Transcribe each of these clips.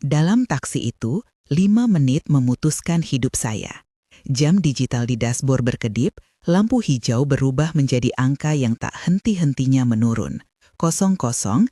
Dalam taksi itu, 5 menit memutuskan hidup saya. Jam digital di dashboard berkedip, lampu hijau berubah menjadi angka yang tak henti-hentinya menurun. 00.45.59.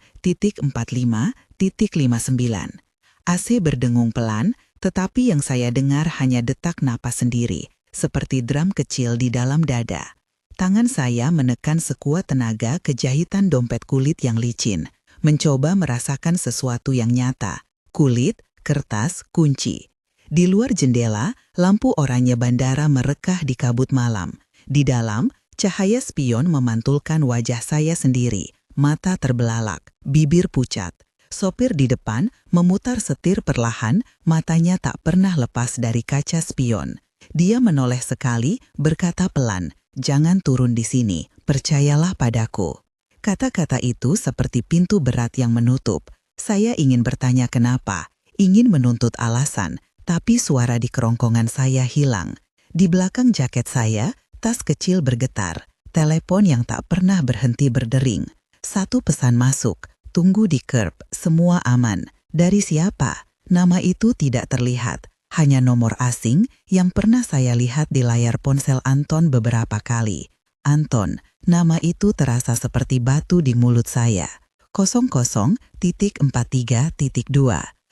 AC berdengung pelan, tetapi yang saya dengar hanya detak napas sendiri, seperti drum kecil di dalam dada. Tangan saya menekan sekuat tenaga ke jahitan dompet kulit yang licin, mencoba merasakan sesuatu yang nyata. Kulit, kertas, kunci. Di luar jendela, lampu oranye bandara merekah di kabut malam. Di dalam, cahaya spion memantulkan wajah saya sendiri, mata terbelalak, bibir pucat. Sopir di depan memutar setir perlahan, matanya tak pernah lepas dari kaca spion. Dia menoleh sekali, berkata pelan, "Jangan turun di sini, percayalah padaku." Kata-kata itu seperti pintu berat yang menutup. Saya ingin bertanya kenapa, ingin menuntut alasan, tapi suara di kerongkongan saya hilang. Di belakang jaket saya, tas kecil bergetar, telepon yang tak pernah berhenti berdering. Satu pesan masuk, "Tunggu di curb, semua aman." Dari siapa? Nama itu tidak terlihat, hanya nomor asing yang pernah saya lihat di layar ponsel Anton beberapa kali. Anton, nama itu terasa seperti batu di mulut saya. 00.43.2.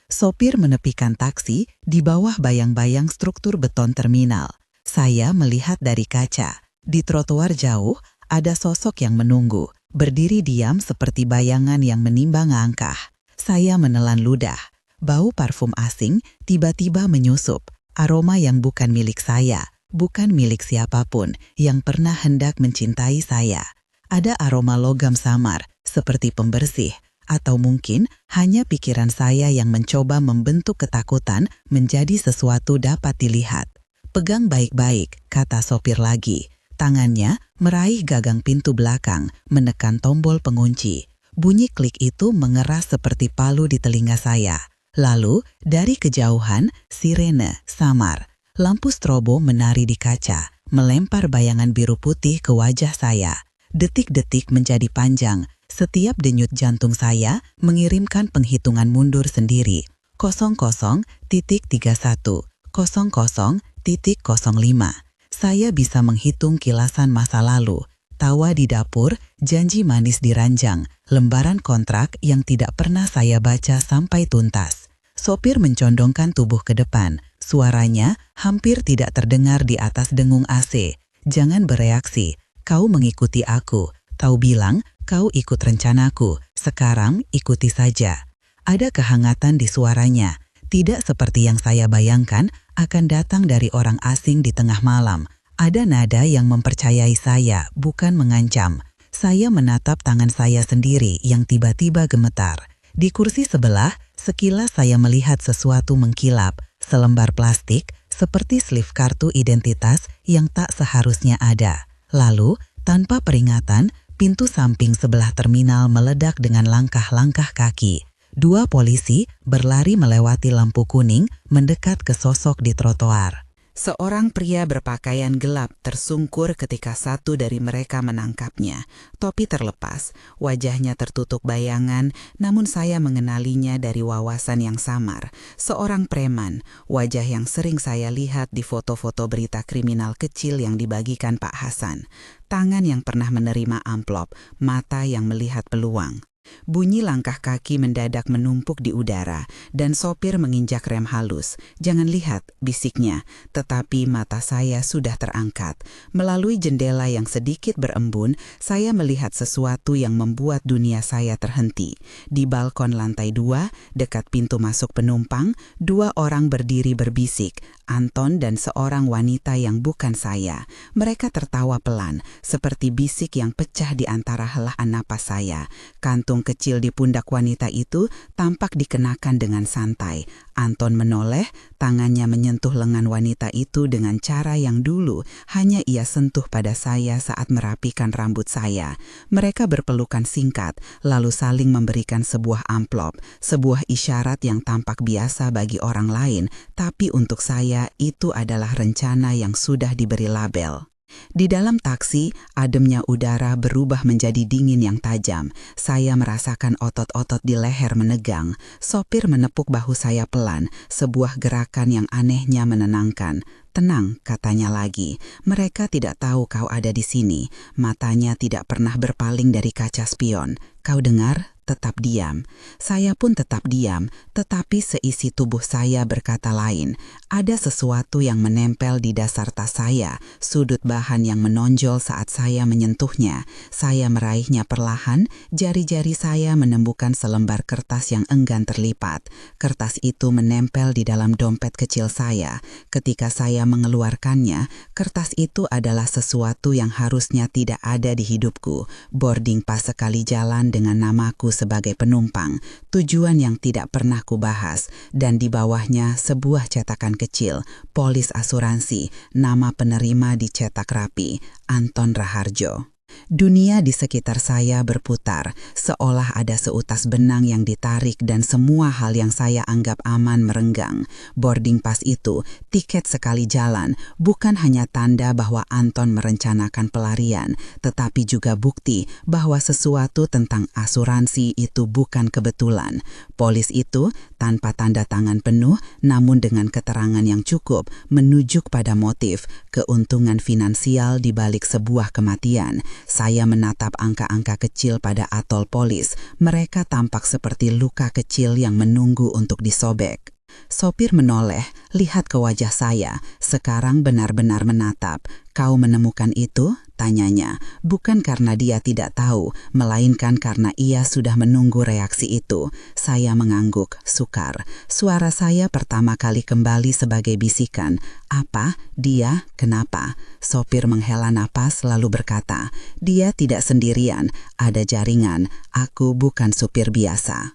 Sopir menepikan taksi di bawah bayang-bayang struktur beton terminal. Saya melihat dari kaca. Di trotoar jauh, ada sosok yang menunggu, berdiri diam seperti bayangan yang menimbang langkah. Saya menelan ludah. Bau parfum asing tiba-tiba menyusup. Aroma yang bukan milik saya, bukan milik siapapun yang pernah hendak mencintai saya. Ada aroma logam samar, seperti pembersih, atau mungkin hanya pikiran saya yang mencoba membentuk ketakutan menjadi sesuatu dapat dilihat. "Pegang baik-baik," kata sopir lagi. Tangannya meraih gagang pintu belakang, menekan tombol pengunci. Bunyi klik itu mengeras seperti palu di telinga saya. Lalu, dari kejauhan, sirene samar. Lampu strobo menari di kaca, melempar bayangan biru putih ke wajah saya. Detik-detik menjadi panjang. Setiap denyut jantung saya mengirimkan penghitungan mundur sendiri. 00.31, 00.05. Saya bisa menghitung kilasan masa lalu. Tawa di dapur, janji manis di ranjang, lembaran kontrak yang tidak pernah saya baca sampai tuntas. Sopir mencondongkan tubuh ke depan. Suaranya hampir tidak terdengar di atas dengung AC. "Jangan bereaksi. Kau mengikuti aku. Kau bilang kau ikut rencanaku. Sekarang ikuti saja." Ada kehangatan di suaranya. Tidak seperti yang saya bayangkan akan datang dari orang asing di tengah malam. Ada nada yang mempercayai saya, bukan mengancam. Saya menatap tangan saya sendiri yang tiba-tiba gemetar. Di kursi sebelah, sekilas saya melihat sesuatu mengkilap. Selembar plastik, seperti slip kartu identitas yang tak seharusnya ada. Lalu, tanpa peringatan, pintu samping sebelah terminal meledak dengan langkah-langkah kaki. 2 polisi berlari melewati lampu kuning mendekat ke sosok di trotoar. Seorang pria berpakaian gelap tersungkur ketika satu dari mereka menangkapnya. Topi terlepas, wajahnya tertutup bayangan, namun saya mengenalinya dari wawasan yang samar. Seorang preman, wajah yang sering saya lihat di foto-foto berita kriminal kecil yang dibagikan Pak Hasan. Tangan yang pernah menerima amplop, mata yang melihat peluang. Bunyi langkah kaki mendadak menumpuk di udara, dan sopir menginjak rem halus. "Jangan lihat," bisiknya, tetapi mata saya sudah terangkat. Melalui jendela yang sedikit berembun, saya melihat sesuatu yang membuat dunia saya terhenti. Di balkon lantai 2, dekat pintu masuk penumpang, 2 orang berdiri berbisik, Anton dan seorang wanita yang bukan saya. Mereka tertawa pelan, seperti bisik yang pecah di antara helaan napas saya. Kantung kecil di pundak wanita itu tampak dikenakan dengan santai. Anton menoleh, tangannya menyentuh lengan wanita itu dengan cara yang dulu hanya ia sentuh pada saya saat merapikan rambut saya. Mereka berpelukan singkat, lalu saling memberikan sebuah amplop, sebuah isyarat yang tampak biasa bagi orang lain, tapi untuk saya itu adalah rencana yang sudah diberi label. Di dalam taksi, ademnya udara berubah menjadi dingin yang tajam. Saya merasakan otot-otot di leher menegang. Sopir menepuk bahu saya pelan, sebuah gerakan yang anehnya menenangkan. "Tenang," katanya lagi. "Mereka tidak tahu kau ada di sini." Matanya tidak pernah berpaling dari kaca spion. "Kau dengar? Tetap diam." Saya pun tetap diam, tetapi seisi tubuh saya berkata lain. Ada sesuatu yang menempel di dasar tas saya, sudut bahan yang menonjol saat saya menyentuhnya. Saya meraihnya perlahan, jari-jari saya menemukan selembar kertas yang enggan terlipat. Kertas itu menempel di dalam dompet kecil saya. Ketika saya mengeluarkannya, kertas itu adalah sesuatu yang harusnya tidak ada di hidupku. Boarding pass sekali jalan dengan namaku sebagai penumpang, tujuan yang tidak pernah kubahas, dan di bawahnya sebuah cetakan kecil, polis asuransi, nama penerima dicetak rapi, Anton Raharjo. Dunia di sekitar saya berputar, seolah ada seutas benang yang ditarik dan semua hal yang saya anggap aman merenggang. Boarding pass itu, tiket sekali jalan, bukan hanya tanda bahwa Anton merencanakan pelarian, tetapi juga bukti bahwa sesuatu tentang asuransi itu bukan kebetulan. Polis itu, tanpa tanda tangan penuh, namun dengan keterangan yang cukup, menunjuk pada motif, keuntungan finansial di balik sebuah kematian. Saya menatap angka-angka kecil pada atol polis. Mereka tampak seperti luka kecil yang menunggu untuk disobek. Sopir menoleh, lihat ke wajah saya, sekarang benar-benar menatap. "Kau menemukan itu?" tanyanya. Bukan karena dia tidak tahu, melainkan karena ia sudah menunggu reaksi itu. Saya mengangguk, sukar. Suara saya pertama kali kembali sebagai bisikan. "Apa? Dia? Kenapa?" Sopir menghela napas lalu berkata, "Dia tidak sendirian, ada jaringan. Aku bukan supir biasa."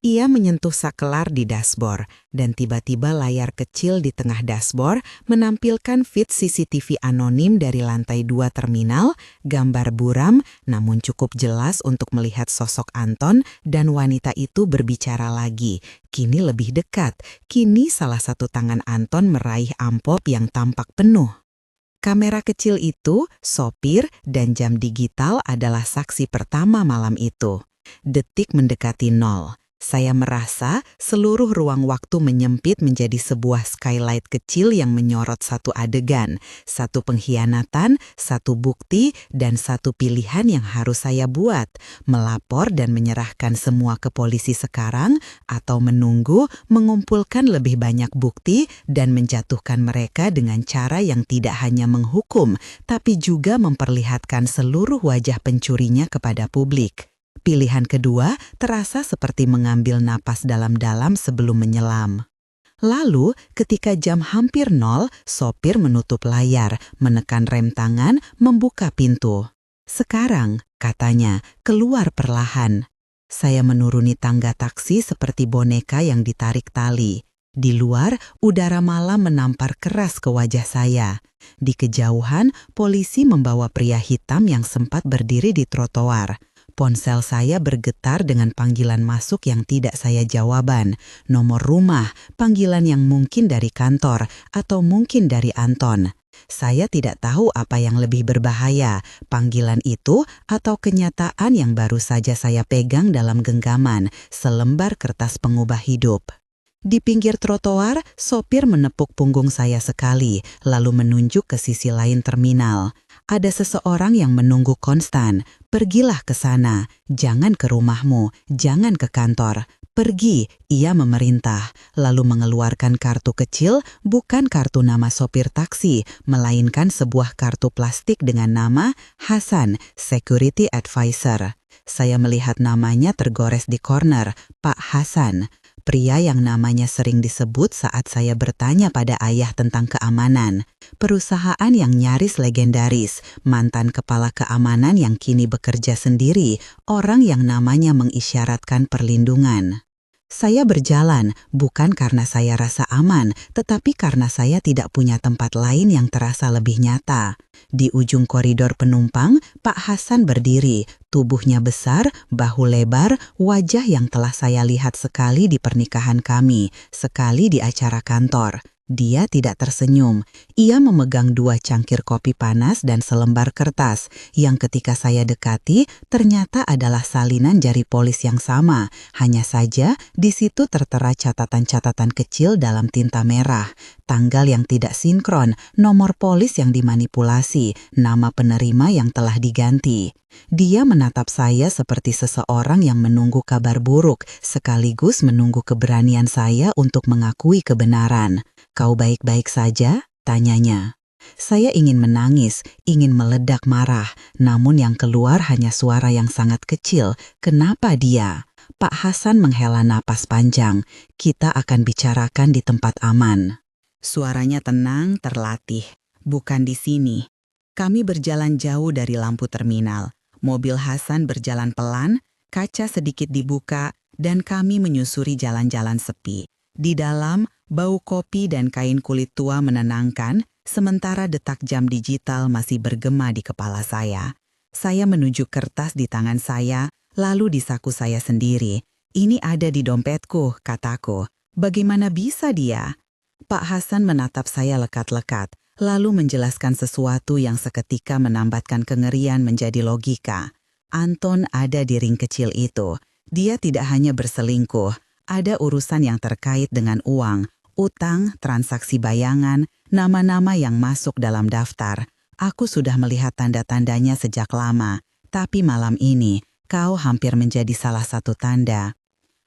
Ia menyentuh sakelar di dashboard, dan tiba-tiba layar kecil di tengah dashboard menampilkan feed CCTV anonim dari lantai 2 terminal, gambar buram namun cukup jelas untuk melihat sosok Anton, dan wanita itu berbicara lagi. Kini lebih dekat, kini salah satu tangan Anton meraih amplop yang tampak penuh. Kamera kecil itu, sopir, dan jam digital adalah saksi pertama malam itu. Detik mendekati 0. Saya merasa seluruh ruang waktu menyempit menjadi sebuah skylight kecil yang menyorot satu adegan, satu pengkhianatan, satu bukti, dan satu pilihan yang harus saya buat. Melapor dan menyerahkan semua ke polisi sekarang, atau menunggu, mengumpulkan lebih banyak bukti, dan menjatuhkan mereka dengan cara yang tidak hanya menghukum, tapi juga memperlihatkan seluruh wajah pencurinya kepada publik. Pilihan kedua terasa seperti mengambil napas dalam-dalam sebelum menyelam. Lalu, ketika jam hampir 0, sopir menutup layar, menekan rem tangan, membuka pintu. "Sekarang," katanya, "keluar perlahan." Saya menuruni tangga taksi seperti boneka yang ditarik tali. Di luar, udara malam menampar keras ke wajah saya. Di kejauhan, polisi membawa pria hitam yang sempat berdiri di trotoar. Ponsel saya bergetar dengan panggilan masuk yang tidak saya jawaban. Nomor rumah, panggilan yang mungkin dari kantor, atau mungkin dari Anton. Saya tidak tahu apa yang lebih berbahaya, panggilan itu atau kenyataan yang baru saja saya pegang dalam genggaman, selembar kertas pengubah hidup. Di pinggir trotoar, sopir menepuk punggung saya sekali, lalu menunjuk ke sisi lain terminal. "Ada seseorang yang menunggu konstan. Pergilah ke sana. Jangan ke rumahmu. Jangan ke kantor. Pergi," ia memerintah, lalu mengeluarkan kartu kecil, bukan kartu nama sopir taksi, melainkan sebuah kartu plastik dengan nama Hasan, Security Advisor. Saya melihat namanya tergores di corner, Pak Hasan. Pria yang namanya sering disebut saat saya bertanya pada ayah tentang keamanan. Perusahaan yang nyaris legendaris, mantan kepala keamanan yang kini bekerja sendiri, orang yang namanya mengisyaratkan perlindungan. Saya berjalan, bukan karena saya rasa aman, tetapi karena saya tidak punya tempat lain yang terasa lebih nyata. Di ujung koridor penumpang, Pak Hasan berdiri, tubuhnya besar, bahu lebar, wajah yang telah saya lihat sekali di pernikahan kami, sekali di acara kantor. Dia tidak tersenyum. Ia memegang 2 cangkir kopi panas dan selembar kertas, yang ketika saya dekati ternyata adalah salinan jari polis yang sama. Hanya saja di situ tertera catatan-catatan kecil dalam tinta merah, tanggal yang tidak sinkron, nomor polis yang dimanipulasi, nama penerima yang telah diganti. Dia menatap saya seperti seseorang yang menunggu kabar buruk, sekaligus menunggu keberanian saya untuk mengakui kebenaran. "Kau baik-baik saja?" tanyanya. Saya ingin menangis, ingin meledak marah, namun yang keluar hanya suara yang sangat kecil. "Kenapa dia?" Pak Hasan menghela napas panjang. "Kita akan bicarakan di tempat aman." Suaranya tenang, terlatih. "Bukan di sini." Kami berjalan jauh dari lampu terminal. Mobil Hasan berjalan pelan, kaca sedikit dibuka, dan kami menyusuri jalan-jalan sepi. Di dalam, bau kopi dan kain kulit tua menenangkan, sementara detak jam digital masih bergema di kepala saya. Saya menunjuk kertas di tangan saya, lalu di saku saya sendiri. "Ini ada di dompetku," kataku. "Bagaimana bisa dia?" Pak Hasan menatap saya lekat-lekat, lalu menjelaskan sesuatu yang seketika menambatkan kengerian menjadi logika. Anton ada di ring kecil itu. Dia tidak hanya berselingkuh, ada urusan yang terkait dengan uang, utang, transaksi bayangan, nama-nama yang masuk dalam daftar. Aku sudah melihat tanda-tandanya sejak lama, tapi malam ini kau hampir menjadi salah satu tanda.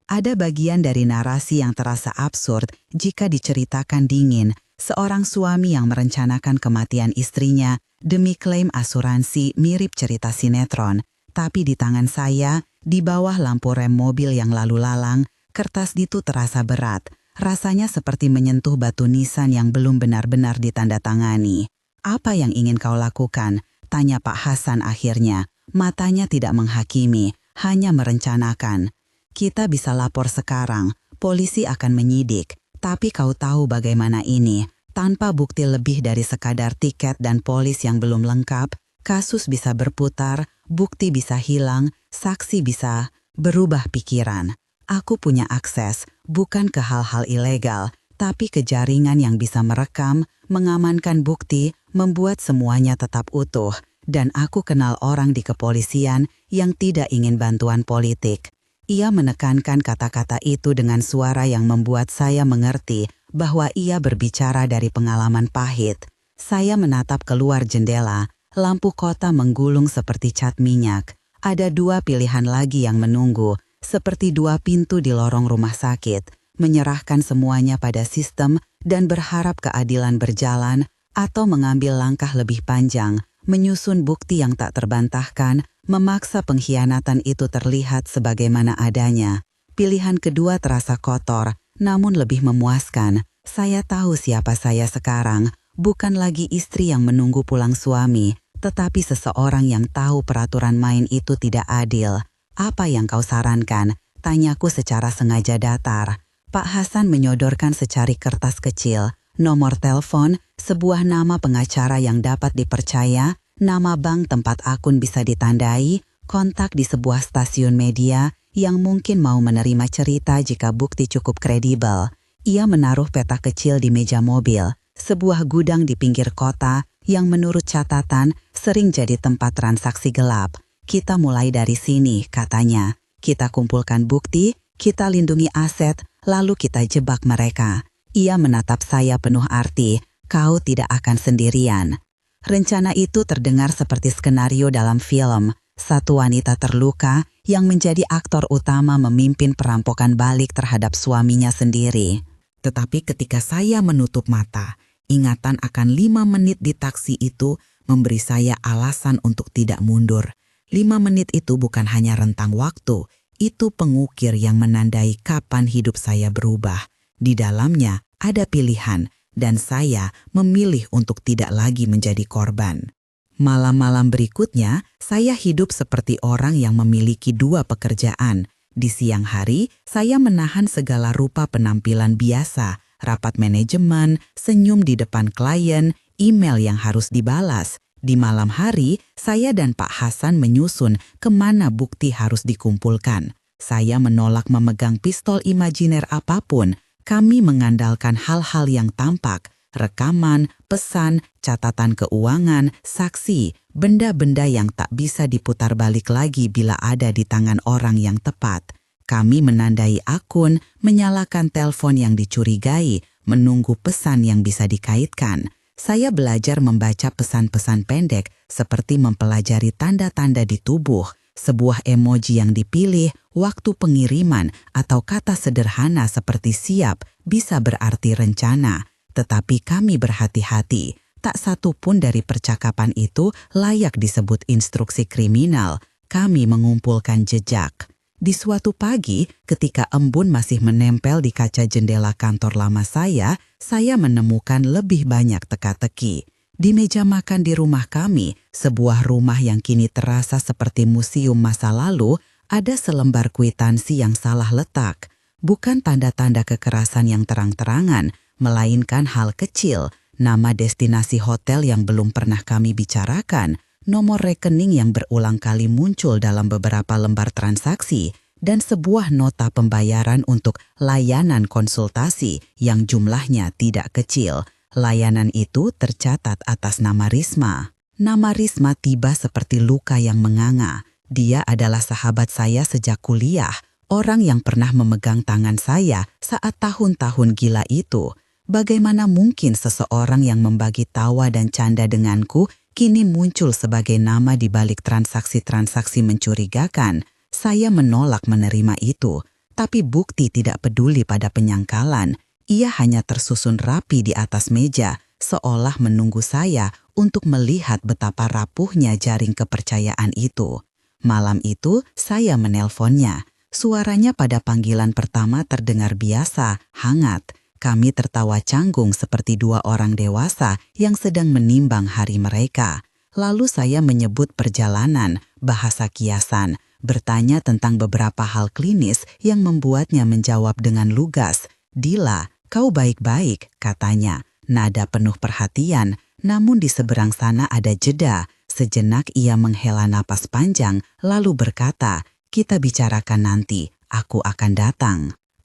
Ada bagian dari narasi yang terasa absurd jika diceritakan dingin, seorang suami yang merencanakan kematian istrinya demi klaim asuransi mirip cerita sinetron. Tapi di tangan saya, di bawah lampu rem mobil yang lalu lalang, kertas itu terasa berat. Rasanya seperti menyentuh batu nisan yang belum benar-benar ditandatangani. "Apa yang ingin kau lakukan?" tanya Pak Hasan akhirnya. Matanya tidak menghakimi, hanya merencanakan. "Kita bisa lapor sekarang, polisi akan menyidik. Tapi kau tahu bagaimana ini, tanpa bukti lebih dari sekadar tiket dan polis yang belum lengkap, kasus bisa berputar, bukti bisa hilang, saksi bisa berubah pikiran. Aku punya akses, bukan ke hal-hal ilegal, tapi ke jaringan yang bisa merekam, mengamankan bukti, membuat semuanya tetap utuh. Dan aku kenal orang di kepolisian yang tidak ingin bantuan politik." Ia menekankan kata-kata itu dengan suara yang membuat saya mengerti bahwa ia berbicara dari pengalaman pahit. Saya menatap keluar jendela, lampu kota menggulung seperti cat minyak. Ada 2 pilihan lagi yang menunggu, seperti 2 pintu di lorong rumah sakit, menyerahkan semuanya pada sistem dan berharap keadilan berjalan, atau mengambil langkah lebih panjang, menyusun bukti yang tak terbantahkan, memaksa pengkhianatan itu terlihat sebagaimana adanya. Pilihan kedua terasa kotor, namun lebih memuaskan. Saya tahu siapa saya sekarang, bukan lagi istri yang menunggu pulang suami, tetapi seseorang yang tahu peraturan main itu tidak adil. "Apa yang kau sarankan?" tanyaku secara sengaja datar. Pak Hasan menyodorkan secari kertas kecil, nomor telepon, sebuah nama pengacara yang dapat dipercaya, nama bank tempat akun bisa ditandai, kontak di sebuah stasiun media yang mungkin mau menerima cerita jika bukti cukup kredibel. Ia menaruh peta kecil di meja mobil, sebuah gudang di pinggir kota yang menurut catatan sering jadi tempat transaksi gelap. "Kita mulai dari sini," katanya. "Kita kumpulkan bukti, kita lindungi aset, lalu kita jebak mereka." Ia menatap saya penuh arti. "Kau tidak akan sendirian." Rencana itu terdengar seperti skenario dalam film. Satu wanita terluka yang menjadi aktor utama memimpin perampokan balik terhadap suaminya sendiri. Tetapi ketika saya menutup mata, ingatan akan 5 menit di taksi itu memberi saya alasan untuk tidak mundur. 5 menit itu bukan hanya rentang waktu, itu pengukir yang menandai kapan hidup saya berubah. Di dalamnya ada pilihan, dan saya memilih untuk tidak lagi menjadi korban. Malam-malam berikutnya, saya hidup seperti orang yang memiliki 2 pekerjaan. Di siang hari, saya menahan segala rupa penampilan biasa, rapat manajemen, senyum di depan klien, email yang harus dibalas. Di malam hari, saya dan Pak Hasan menyusun kemana bukti harus dikumpulkan. Saya menolak memegang pistol imajiner apapun, Kami mengandalkan hal-hal yang tampak, rekaman, pesan, catatan keuangan, saksi, benda-benda yang tak bisa diputar balik lagi bila ada di tangan orang yang tepat. Kami menandai akun, menyalakan telepon yang dicurigai, menunggu pesan yang bisa dikaitkan. Saya belajar membaca pesan-pesan pendek seperti mempelajari tanda-tanda di tubuh, sebuah emoji yang dipilih, waktu pengiriman, atau kata sederhana seperti siap bisa berarti rencana. Tetapi kami berhati-hati, tak satu pun dari percakapan itu layak disebut instruksi kriminal. Kami mengumpulkan jejak. Di suatu pagi, ketika embun masih menempel di kaca jendela kantor lama saya menemukan lebih banyak teka-teki. Di meja makan di rumah kami, sebuah rumah yang kini terasa seperti museum masa lalu, ada selembar kwitansi yang salah letak. Bukan tanda-tanda kekerasan yang terang-terangan, melainkan hal kecil, nama destinasi hotel yang belum pernah kami bicarakan, nomor rekening yang berulang kali muncul dalam beberapa lembar transaksi, dan sebuah nota pembayaran untuk layanan konsultasi yang jumlahnya tidak kecil. Layanan itu tercatat atas nama Risma. Nama Risma tiba seperti luka yang menganga. Dia adalah sahabat saya sejak kuliah, orang yang pernah memegang tangan saya saat tahun-tahun gila itu. Bagaimana mungkin seseorang yang membagi tawa dan canda denganku kini muncul sebagai nama di balik transaksi-transaksi mencurigakan? Saya menolak menerima itu, tapi bukti tidak peduli pada penyangkalan. Ia hanya tersusun rapi di atas meja, seolah menunggu saya untuk melihat betapa rapuhnya jaring kepercayaan itu. Malam itu, saya menelponnya. Suaranya pada panggilan pertama terdengar biasa, hangat. Kami tertawa canggung seperti dua orang dewasa yang sedang menimbang hari mereka. Lalu saya menyebut perjalanan, bahasa kiasan, bertanya tentang beberapa hal klinis yang membuatnya menjawab dengan lugas. "Dila, kau baik-baik," katanya. Nada penuh perhatian, namun di seberang sana ada jeda. Sejenak ia menghela napas panjang, lalu berkata, "Kita bicarakan nanti, aku akan datang."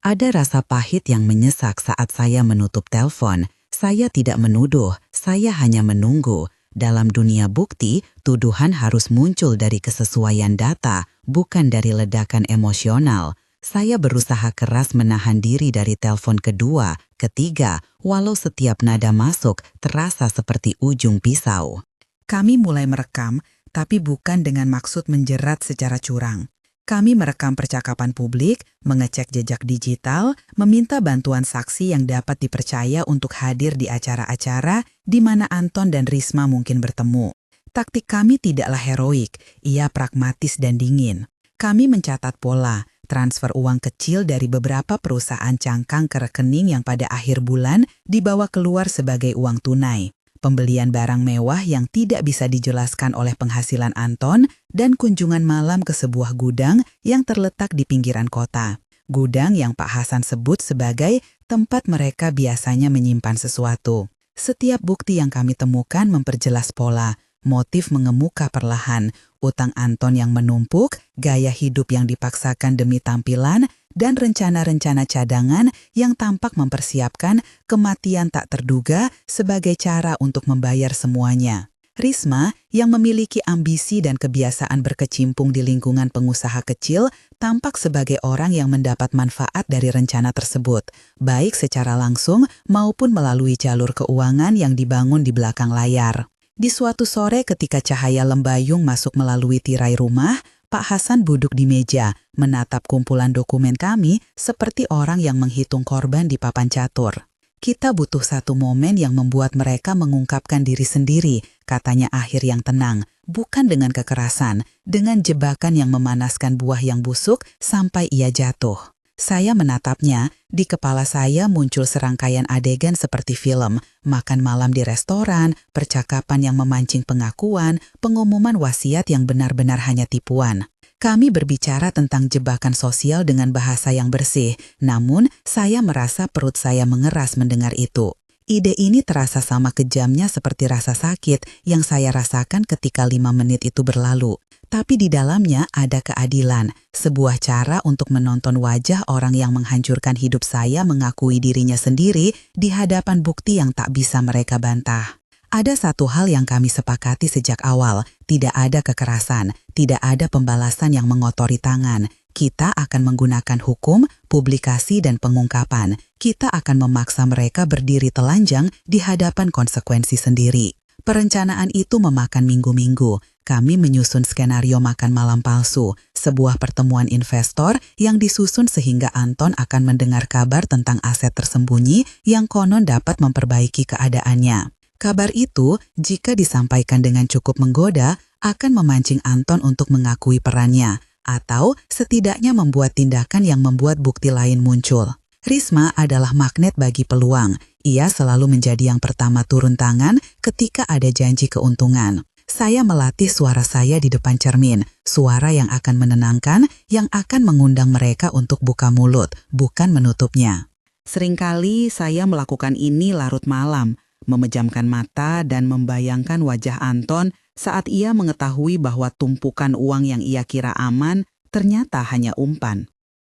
Ada rasa pahit yang menyesak saat saya menutup telepon. Saya tidak menuduh, saya hanya menunggu. Dalam dunia bukti, tuduhan harus muncul dari kesesuaian data, bukan dari ledakan emosional. Saya berusaha keras menahan diri dari telepon kedua, ketiga, walau setiap nada masuk terasa seperti ujung pisau. Kami mulai merekam, tapi bukan dengan maksud menjerat secara curang. Kami merekam percakapan publik, mengecek jejak digital, meminta bantuan saksi yang dapat dipercaya untuk hadir di acara-acara di mana Anton dan Risma mungkin bertemu. Taktik kami tidaklah heroik, ia pragmatis dan dingin. Kami mencatat pola, transfer uang kecil dari beberapa perusahaan cangkang ke rekening yang pada akhir bulan dibawa keluar sebagai uang tunai. Pembelian barang mewah yang tidak bisa dijelaskan oleh penghasilan Anton, dan kunjungan malam ke sebuah gudang yang terletak di pinggiran kota. Gudang yang Pak Hasan sebut sebagai tempat mereka biasanya menyimpan sesuatu. Setiap bukti yang kami temukan memperjelas pola, motif mengemuka perlahan, utang Anton yang menumpuk, gaya hidup yang dipaksakan demi tampilan, dan rencana-rencana cadangan yang tampak mempersiapkan kematian tak terduga sebagai cara untuk membayar semuanya. Risma, yang memiliki ambisi dan kebiasaan berkecimpung di lingkungan pengusaha kecil, tampak sebagai orang yang mendapat manfaat dari rencana tersebut, baik secara langsung maupun melalui jalur keuangan yang dibangun di belakang layar. Di suatu sore ketika cahaya lembayung masuk melalui tirai rumah, Pak Hasan duduk di meja, menatap kumpulan dokumen kami seperti orang yang menghitung korban di papan catur. "Kita butuh satu momen yang membuat mereka mengungkapkan diri sendiri," katanya akhir yang tenang, "bukan dengan kekerasan, dengan jebakan yang memanaskan buah yang busuk sampai ia jatuh." Saya menatapnya, di kepala saya muncul serangkaian adegan seperti film, makan malam di restoran, percakapan yang memancing pengakuan, pengumuman wasiat yang benar-benar hanya tipuan. Kami berbicara tentang jebakan sosial dengan bahasa yang bersih, namun saya merasa perut saya mengeras mendengar itu. Ide ini terasa sama kejamnya seperti rasa sakit yang saya rasakan ketika 5 menit itu berlalu. Tapi di dalamnya ada keadilan, sebuah cara untuk menonton wajah orang yang menghancurkan hidup saya mengakui dirinya sendiri di hadapan bukti yang tak bisa mereka bantah. Ada satu hal yang kami sepakati sejak awal, tidak ada kekerasan, tidak ada pembalasan yang mengotori tangan. Kita akan menggunakan hukum, publikasi, dan pengungkapan. Kita akan memaksa mereka berdiri telanjang di hadapan konsekuensi sendiri. Perencanaan itu memakan minggu-minggu. Kami menyusun skenario makan malam palsu, sebuah pertemuan investor yang disusun sehingga Anton akan mendengar kabar tentang aset tersembunyi yang konon dapat memperbaiki keadaannya. Kabar itu, jika disampaikan dengan cukup menggoda, akan memancing Anton untuk mengakui perannya, atau setidaknya membuat tindakan yang membuat bukti lain muncul. Risma adalah magnet bagi peluang. Ia selalu menjadi yang pertama turun tangan ketika ada janji keuntungan. Saya melatih suara saya di depan cermin, suara yang akan menenangkan, yang akan mengundang mereka untuk buka mulut, bukan menutupnya. Seringkali saya melakukan ini larut malam, memejamkan mata dan membayangkan wajah Anton saat ia mengetahui bahwa tumpukan uang yang ia kira aman ternyata hanya umpan.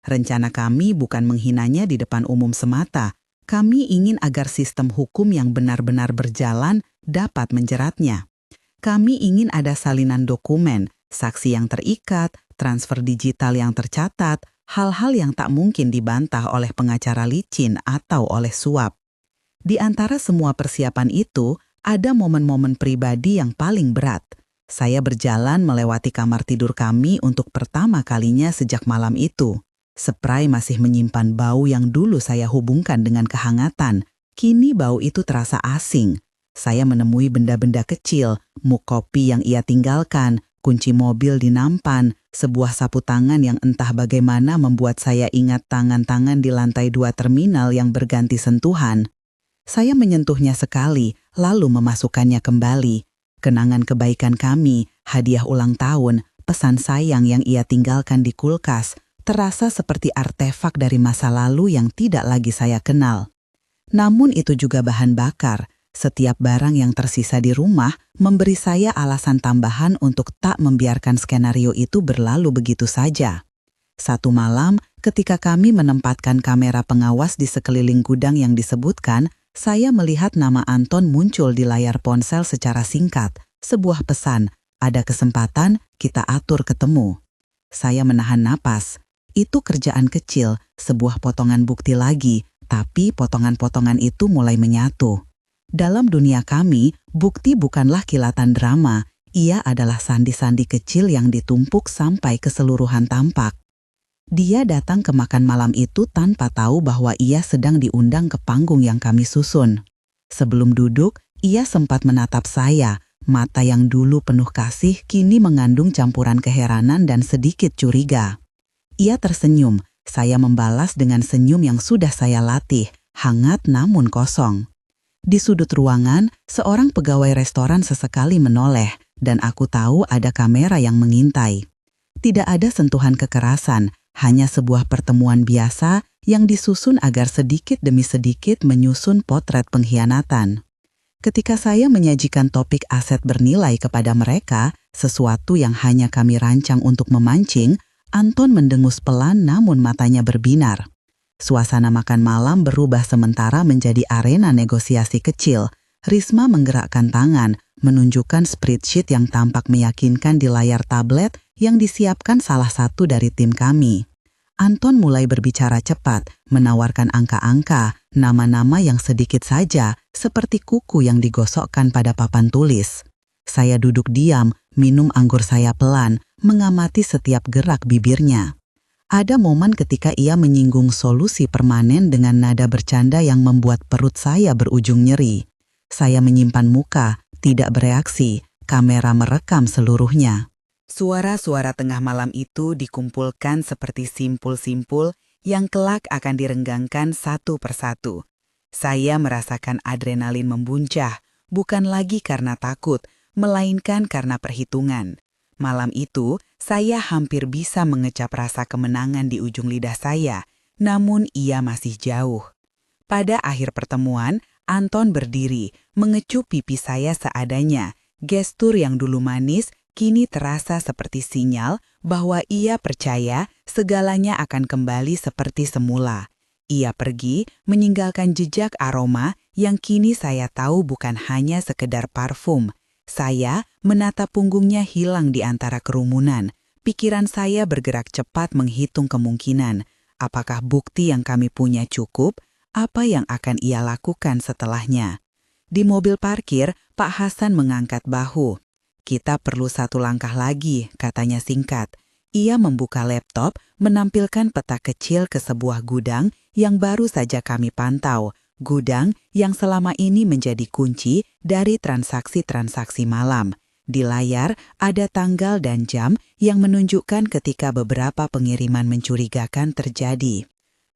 Rencana kami bukan menghinanya di depan umum semata. Kami ingin agar sistem hukum yang benar-benar berjalan dapat menjeratnya. Kami ingin ada salinan dokumen, saksi yang terikat, transfer digital yang tercatat, hal-hal yang tak mungkin dibantah oleh pengacara licin atau oleh suap. Di antara semua persiapan itu, ada momen-momen pribadi yang paling berat. Saya berjalan melewati kamar tidur kami untuk pertama kalinya sejak malam itu. Spray masih menyimpan bau yang dulu saya hubungkan dengan kehangatan. Kini bau itu terasa asing. Saya menemui benda-benda kecil, mug kopi yang ia tinggalkan, kunci mobil di nampan, sebuah sapu tangan yang entah bagaimana membuat saya ingat tangan-tangan di lantai 2 terminal yang berganti sentuhan. Saya menyentuhnya sekali, lalu memasukkannya kembali. Kenangan kebaikan kami, hadiah ulang tahun, pesan sayang yang ia tinggalkan di kulkas, terasa seperti artefak dari masa lalu yang tidak lagi saya kenal. Namun itu juga bahan bakar. Setiap barang yang tersisa di rumah memberi saya alasan tambahan untuk tak membiarkan skenario itu berlalu begitu saja. Satu malam, ketika kami menempatkan kamera pengawas di sekeliling gudang yang disebutkan, saya melihat nama Anton muncul di layar ponsel secara singkat. Sebuah pesan, ada kesempatan, kita atur ketemu. Saya menahan napas. Itu kerjaan kecil, sebuah potongan bukti lagi, tapi potongan-potongan itu mulai menyatu. Dalam dunia kami, bukti bukanlah kilatan drama, ia adalah sandi-sandi kecil yang ditumpuk sampai keseluruhan tampak. Dia datang ke makan malam itu tanpa tahu bahwa ia sedang diundang ke panggung yang kami susun. Sebelum duduk, ia sempat menatap saya, mata yang dulu penuh kasih kini mengandung campuran keheranan dan sedikit curiga. Ia tersenyum, saya membalas dengan senyum yang sudah saya latih, hangat namun kosong. Di sudut ruangan, seorang pegawai restoran sesekali menoleh, dan aku tahu ada kamera yang mengintai. Tidak ada sentuhan kekerasan, hanya sebuah pertemuan biasa yang disusun agar sedikit demi sedikit menyusun potret pengkhianatan. Ketika saya menyajikan topik aset bernilai kepada mereka, sesuatu yang hanya kami rancang untuk memancing, Anton mendengus pelan namun matanya berbinar. Suasana makan malam berubah sementara menjadi arena negosiasi kecil. Risma menggerakkan tangan, menunjukkan spreadsheet yang tampak meyakinkan di layar tablet yang disiapkan salah satu dari tim kami. Anton mulai berbicara cepat, menawarkan angka-angka, nama-nama yang sedikit saja, seperti kuku yang digosokkan pada papan tulis. Saya duduk diam, minum anggur saya pelan, mengamati setiap gerak bibirnya. Ada momen ketika ia menyinggung solusi permanen dengan nada bercanda yang membuat perut saya berujung nyeri. Saya menyimpan muka, tidak bereaksi, kamera merekam seluruhnya. Suara-suara tengah malam itu dikumpulkan seperti simpul-simpul yang kelak akan direnggangkan satu persatu. Saya merasakan adrenalin membuncah, bukan lagi karena takut, melainkan karena perhitungan. Malam itu, saya hampir bisa mengecap rasa kemenangan di ujung lidah saya, namun ia masih jauh. Pada akhir pertemuan, Anton berdiri, mengecup pipi saya seadanya. Gestur yang dulu manis, kini terasa seperti sinyal bahwa ia percaya segalanya akan kembali seperti semula. Ia pergi meninggalkan jejak aroma yang kini saya tahu bukan hanya sekedar parfum. Saya menatap punggungnya hilang di antara kerumunan. Pikiran saya bergerak cepat menghitung kemungkinan. Apakah bukti yang kami punya cukup? Apa yang akan ia lakukan setelahnya? Di mobil parkir, Pak Hasan mengangkat bahu. "Kita perlu satu langkah lagi," katanya singkat. Ia membuka laptop, menampilkan peta kecil ke sebuah gudang yang baru saja kami pantau. Gudang yang selama ini menjadi kunci dari transaksi-transaksi malam. Di layar ada tanggal dan jam yang menunjukkan ketika beberapa pengiriman mencurigakan terjadi.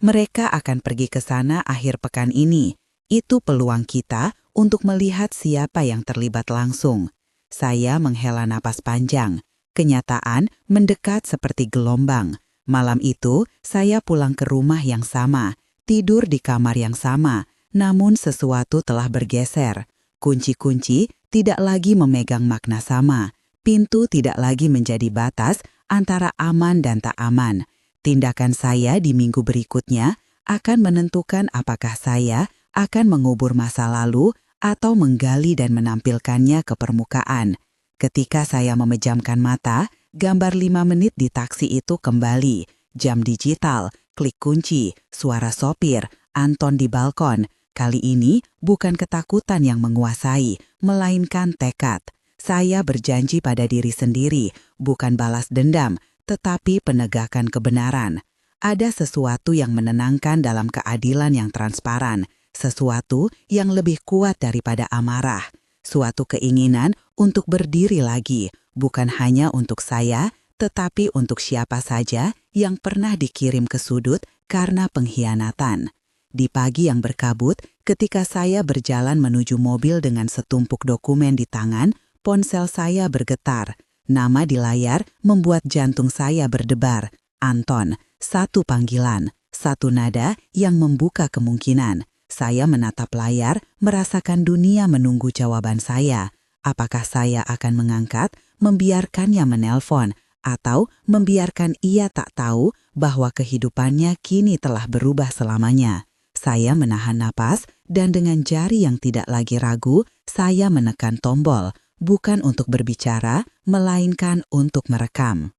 Mereka akan pergi ke sana akhir pekan ini. Itu peluang kita untuk melihat siapa yang terlibat langsung. Saya menghela napas panjang. Kenyataan mendekat seperti gelombang. Malam itu, saya pulang ke rumah yang sama, tidur di kamar yang sama, namun sesuatu telah bergeser. Kunci-kunci tidak lagi memegang makna sama. Pintu tidak lagi menjadi batas antara aman dan tak aman. Tindakan saya di minggu berikutnya akan menentukan apakah saya akan mengubur masa lalu atau menggali dan menampilkannya ke permukaan. Ketika saya memejamkan mata, gambar 5 menit di taksi itu kembali. Jam digital, klik kunci, suara sopir, Anton di balkon. Kali ini bukan ketakutan yang menguasai, melainkan tekad. Saya berjanji pada diri sendiri, bukan balas dendam, tetapi penegakan kebenaran. Ada sesuatu yang menenangkan dalam keadilan yang transparan, sesuatu yang lebih kuat daripada amarah. Suatu keinginan untuk berdiri lagi, bukan hanya untuk saya, tetapi untuk siapa saja yang pernah dikirim ke sudut karena pengkhianatan. Di pagi yang berkabut, ketika saya berjalan menuju mobil dengan setumpuk dokumen di tangan, ponsel saya bergetar. Nama di layar membuat jantung saya berdebar. Anton, satu panggilan, satu nada yang membuka kemungkinan. Saya menatap layar, merasakan dunia menunggu jawaban saya. Apakah saya akan mengangkat, membiarkannya menelpon, atau membiarkan ia tak tahu bahwa kehidupannya kini telah berubah selamanya? Saya menahan napas, dan dengan jari yang tidak lagi ragu, saya menekan tombol, bukan untuk berbicara, melainkan untuk merekam.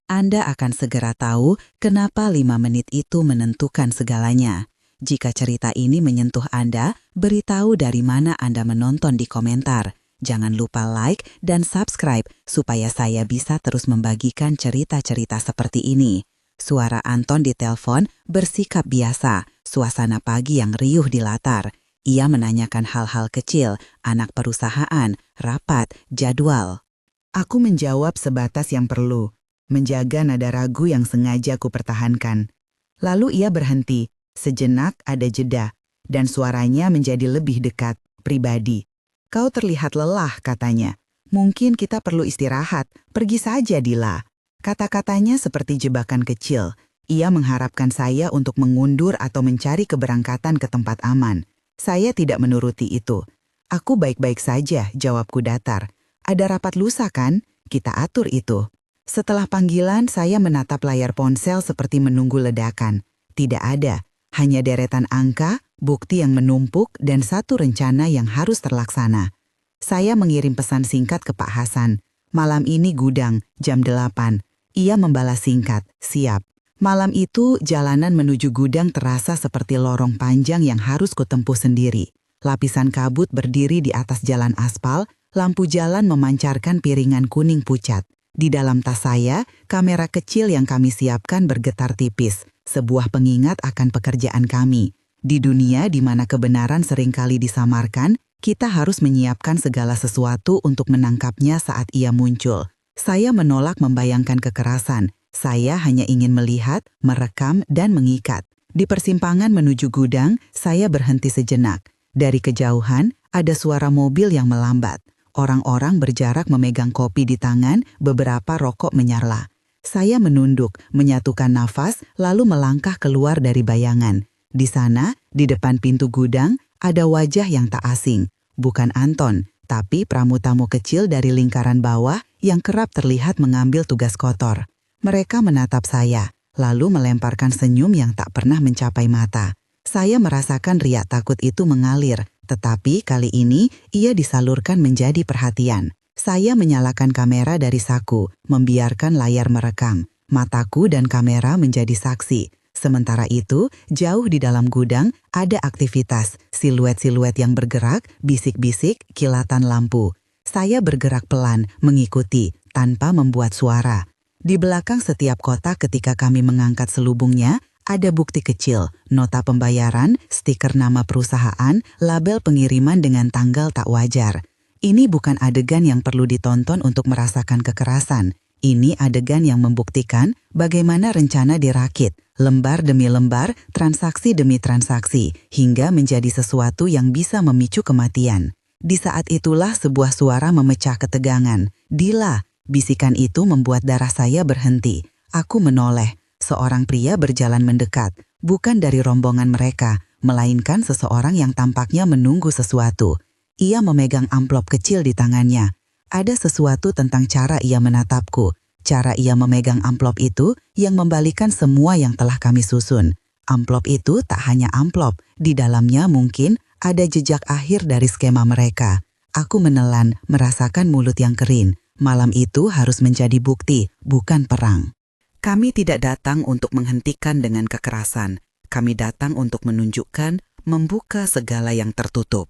Anda akan segera tahu kenapa 5 menit itu menentukan segalanya. Jika cerita ini menyentuh Anda, beritahu dari mana Anda menonton di komentar. Jangan lupa like dan subscribe supaya saya bisa terus membagikan cerita-cerita seperti ini. Suara Anton di telepon bersikap biasa, suasana pagi yang riuh di latar. Ia menanyakan hal-hal kecil, anak perusahaan, rapat, jadwal. Aku menjawab sebatas yang perlu, menjaga nada ragu yang sengaja ku pertahankan. Lalu ia berhenti. Sejenak ada jeda, dan suaranya menjadi lebih dekat, pribadi. "Kau terlihat lelah," katanya. "Mungkin kita perlu istirahat. Pergi saja, Dila." Kata-katanya seperti jebakan kecil. Ia mengharapkan saya untuk mengundur atau mencari keberangkatan ke tempat aman. Saya tidak menuruti itu. "Aku baik-baik saja," jawabku datar. "Ada rapat lusa kan? Kita atur itu." Setelah panggilan, saya menatap layar ponsel seperti menunggu ledakan. Tidak ada. Hanya deretan angka, bukti yang menumpuk, dan satu rencana yang harus terlaksana. Saya mengirim pesan singkat ke Pak Hasan. "Malam ini gudang, jam 8. Ia membalas singkat, "Siap." Malam itu, jalanan menuju gudang terasa seperti lorong panjang yang harus kutempuh sendiri. Lapisan kabut berdiri di atas jalan aspal, lampu jalan memancarkan piringan kuning pucat. Di dalam tas saya, kamera kecil yang kami siapkan bergetar tipis. Sebuah pengingat akan pekerjaan kami. Di dunia di mana kebenaran seringkali disamarkan, kita harus menyiapkan segala sesuatu untuk menangkapnya saat ia muncul. Saya menolak membayangkan kekerasan. Saya hanya ingin melihat, merekam, dan mengikat. Di persimpangan menuju gudang, saya berhenti sejenak. Dari kejauhan, ada suara mobil yang melambat. Orang-orang berjarak memegang kopi di tangan, beberapa rokok menyala. Saya menunduk, menyatukan nafas, lalu melangkah keluar dari bayangan. Di sana, di depan pintu gudang, ada wajah yang tak asing. Bukan Anton, tapi pramu tamu kecil dari lingkaran bawah yang kerap terlihat mengambil tugas kotor. Mereka menatap saya, lalu melemparkan senyum yang tak pernah mencapai mata. Saya merasakan riak takut itu mengalir, tetapi kali ini ia disalurkan menjadi perhatian. Saya menyalakan kamera dari saku, membiarkan layar merekam. Mataku dan kamera menjadi saksi. Sementara itu, jauh di dalam gudang ada aktivitas, siluet-siluet yang bergerak, bisik-bisik, kilatan lampu. Saya bergerak pelan, mengikuti, tanpa membuat suara. Di belakang setiap kotak ketika kami mengangkat selubungnya, ada bukti kecil, nota pembayaran, stiker nama perusahaan, label pengiriman dengan tanggal tak wajar. Ini bukan adegan yang perlu ditonton untuk merasakan kekerasan. Ini adegan yang membuktikan bagaimana rencana dirakit, lembar demi lembar, transaksi demi transaksi, hingga menjadi sesuatu yang bisa memicu kematian. Di saat itulah sebuah suara memecah ketegangan. "Dila!" Bisikan itu membuat darah saya berhenti. Aku menoleh. Seorang pria berjalan mendekat, bukan dari rombongan mereka, melainkan seseorang yang tampaknya menunggu sesuatu. Ia memegang amplop kecil di tangannya. Ada sesuatu tentang cara ia menatapku, cara ia memegang amplop itu yang membalikan semua yang telah kami susun. Amplop itu tak hanya amplop, di dalamnya mungkin ada jejak akhir dari skema mereka. Aku menelan, merasakan mulut yang kering. Malam itu harus menjadi bukti, bukan perang. Kami tidak datang untuk menghentikan dengan kekerasan. Kami datang untuk menunjukkan, membuka segala yang tertutup.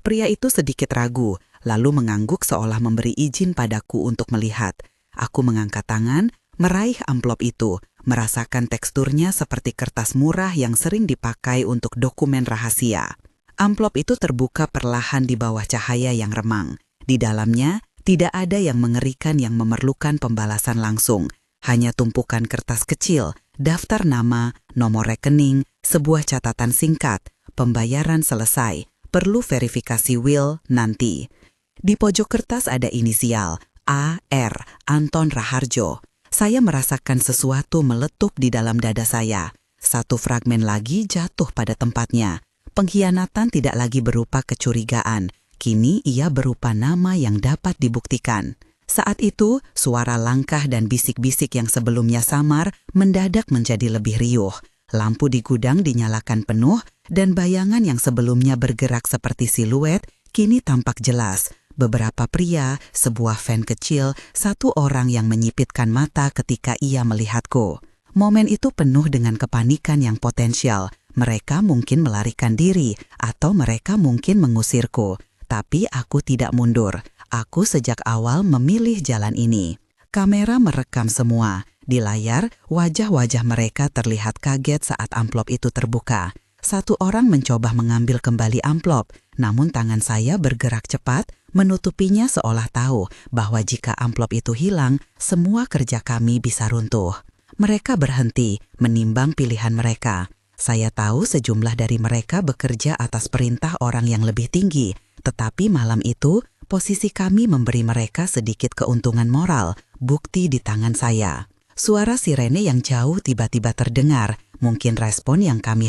Pria itu sedikit ragu, lalu mengangguk seolah memberi izin padaku untuk melihat. Aku mengangkat tangan, meraih amplop itu, merasakan teksturnya seperti kertas murah yang sering dipakai untuk dokumen rahasia. Amplop itu terbuka perlahan di bawah cahaya yang remang. Di dalamnya, tidak ada yang mengerikan yang memerlukan pembalasan langsung. Hanya tumpukan kertas kecil, daftar nama, nomor rekening, sebuah catatan singkat, pembayaran selesai, perlu verifikasi will nanti. Di pojok kertas ada inisial, A.R. Anton Raharjo. Saya merasakan sesuatu meletup di dalam dada saya. Satu fragmen lagi jatuh pada tempatnya. Pengkhianatan tidak lagi berupa kecurigaan. Kini ia berupa nama yang dapat dibuktikan. Saat itu, suara langkah dan bisik-bisik yang sebelumnya samar mendadak menjadi lebih riuh. Lampu di gudang dinyalakan penuh dan bayangan yang sebelumnya bergerak seperti siluet kini tampak jelas. Beberapa pria, sebuah van kecil, satu orang yang menyipitkan mata ketika ia melihatku. Momen itu penuh dengan kepanikan yang potensial. Mereka mungkin melarikan diri atau mereka mungkin mengusirku. Tapi aku tidak mundur. Aku sejak awal memilih jalan ini. Kamera merekam semua. Di layar, wajah-wajah mereka terlihat kaget saat amplop itu terbuka. Satu orang mencoba mengambil kembali amplop, namun tangan saya bergerak cepat, menutupinya seolah tahu bahwa jika amplop itu hilang, semua kerja kami bisa runtuh. Mereka berhenti, menimbang pilihan mereka. Saya tahu sejumlah dari mereka bekerja atas perintah orang yang lebih tinggi, tetapi malam itu, posisi kami memberi mereka sedikit keuntungan moral, bukti di tangan saya. Suara sirene yang jauh tiba-tiba terdengar, mungkin respon yang kami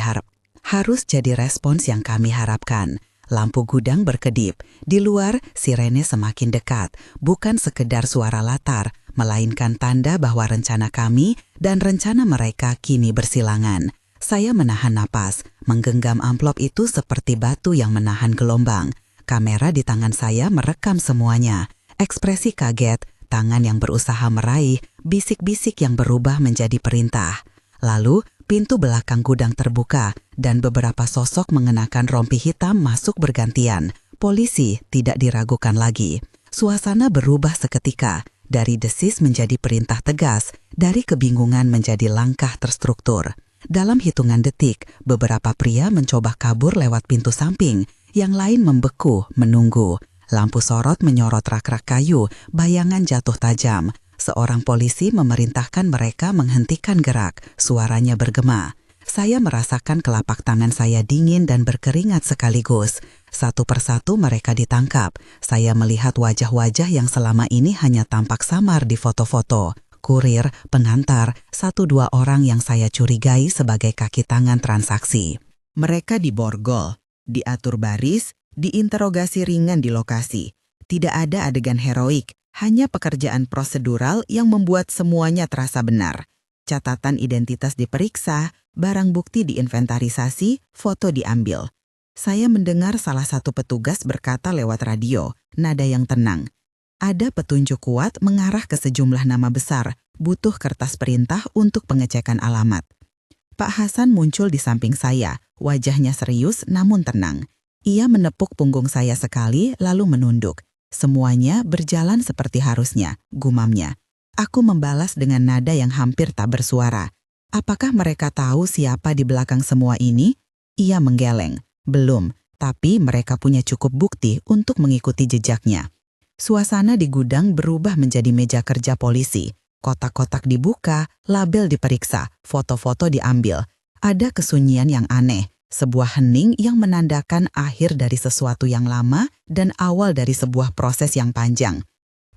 harus jadi respons yang kami harapkan. Lampu gudang berkedip. Di luar, sirene semakin dekat. Bukan sekedar suara latar, melainkan tanda bahwa rencana kami dan rencana mereka kini bersilangan. Saya menahan napas, menggenggam amplop itu seperti batu yang menahan gelombang. Kamera di tangan saya merekam semuanya. Ekspresi kaget, tangan yang berusaha meraih, bisik-bisik yang berubah menjadi perintah. Lalu, pintu belakang gudang terbuka dan beberapa sosok mengenakan rompi hitam masuk bergantian. Polisi tidak diragukan lagi. Suasana berubah seketika, dari desis menjadi perintah tegas, dari kebingungan menjadi langkah terstruktur. Dalam hitungan detik, beberapa pria mencoba kabur lewat pintu samping, yang lain membeku, menunggu. Lampu sorot menyorot rak-rak kayu, bayangan jatuh tajam. Seorang polisi memerintahkan mereka menghentikan gerak, suaranya bergema. Saya merasakan kelapak tangan saya dingin dan berkeringat sekaligus. Satu persatu mereka ditangkap. Saya melihat wajah-wajah yang selama ini hanya tampak samar di foto-foto. Kurir, pengantar, 1-2 orang yang saya curigai sebagai kaki tangan transaksi. Mereka diborgol, diatur baris, diinterogasi ringan di lokasi. Tidak ada adegan heroik, Hanya pekerjaan prosedural yang membuat semuanya terasa benar. Catatan identitas diperiksa, barang bukti diinventarisasi, foto diambil. Saya mendengar salah satu petugas berkata lewat radio, nada yang tenang. Ada petunjuk kuat mengarah ke sejumlah nama besar, butuh kertas perintah untuk pengecekan alamat. Pak Hasan muncul di samping saya, wajahnya serius namun tenang. Ia menepuk punggung saya sekali lalu menunduk. Semuanya berjalan seperti harusnya, gumamnya. Aku membalas dengan nada yang hampir tak bersuara. Apakah mereka tahu siapa di belakang semua ini? Ia menggeleng. Belum, tapi mereka punya cukup bukti untuk mengikuti jejaknya. Suasana di gudang berubah menjadi meja kerja polisi. Kotak-kotak dibuka, label diperiksa, foto-foto diambil. Ada kesunyian yang aneh, sebuah hening yang menandakan akhir dari sesuatu yang lama dan awal dari sebuah proses yang panjang.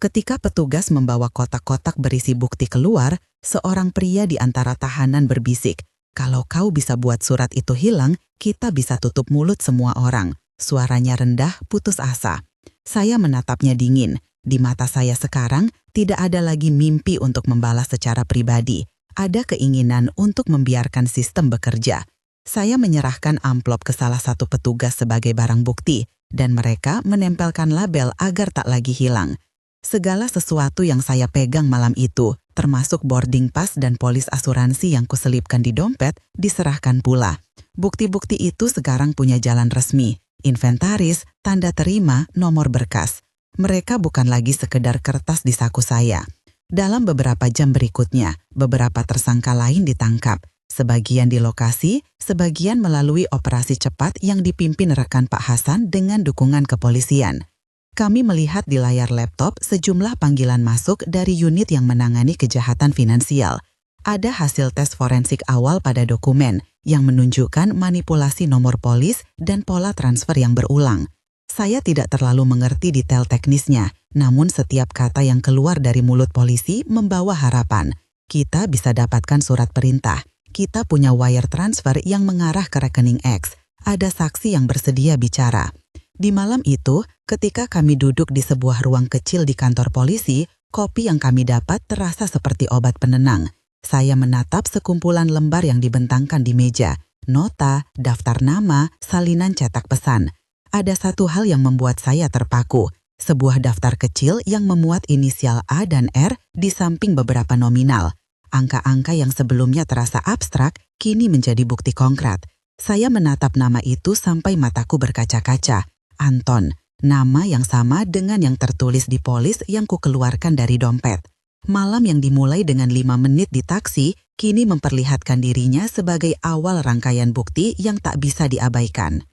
Ketika petugas membawa kotak-kotak berisi bukti keluar, seorang pria di antara tahanan berbisik, "Kalau kau bisa buat surat itu hilang, kita bisa tutup mulut semua orang." Suaranya rendah, putus asa. Saya menatapnya dingin. Di mata saya sekarang, tidak ada lagi mimpi untuk membalas secara pribadi. Ada keinginan untuk membiarkan sistem bekerja. Saya menyerahkan amplop ke salah satu petugas sebagai barang bukti, dan mereka menempelkan label agar tak lagi hilang. Segala sesuatu yang saya pegang malam itu, termasuk boarding pass dan polis asuransi yang kuselipkan di dompet, diserahkan pula. Bukti-bukti itu sekarang punya jalan resmi, inventaris, tanda terima, nomor berkas. Mereka bukan lagi sekedar kertas di saku saya. Dalam beberapa jam berikutnya, beberapa tersangka lain ditangkap. Sebagian di lokasi, sebagian melalui operasi cepat yang dipimpin rekan Pak Hasan dengan dukungan kepolisian. Kami melihat di layar laptop sejumlah panggilan masuk dari unit yang menangani kejahatan finansial. Ada hasil tes forensik awal pada dokumen yang menunjukkan manipulasi nomor polis dan pola transfer yang berulang. Saya tidak terlalu mengerti detail teknisnya, namun setiap kata yang keluar dari mulut polisi membawa harapan. Kita bisa dapatkan surat perintah. Kita punya wire transfer yang mengarah ke rekening X. Ada saksi yang bersedia bicara. Di malam itu, ketika kami duduk di sebuah ruang kecil di kantor polisi, kopi yang kami dapat terasa seperti obat penenang. Saya menatap sekumpulan lembar yang dibentangkan di meja. Nota, daftar nama, salinan cetak pesan. Ada satu hal yang membuat saya terpaku. Sebuah daftar kecil yang memuat inisial A dan R di samping beberapa nominal. Angka-angka yang sebelumnya terasa abstrak, kini menjadi bukti konkret. Saya menatap nama itu sampai mataku berkaca-kaca. Anton, nama yang sama dengan yang tertulis di polis yang kukeluarkan dari dompet. Malam yang dimulai dengan 5 menit di taksi, kini memperlihatkan dirinya sebagai awal rangkaian bukti yang tak bisa diabaikan.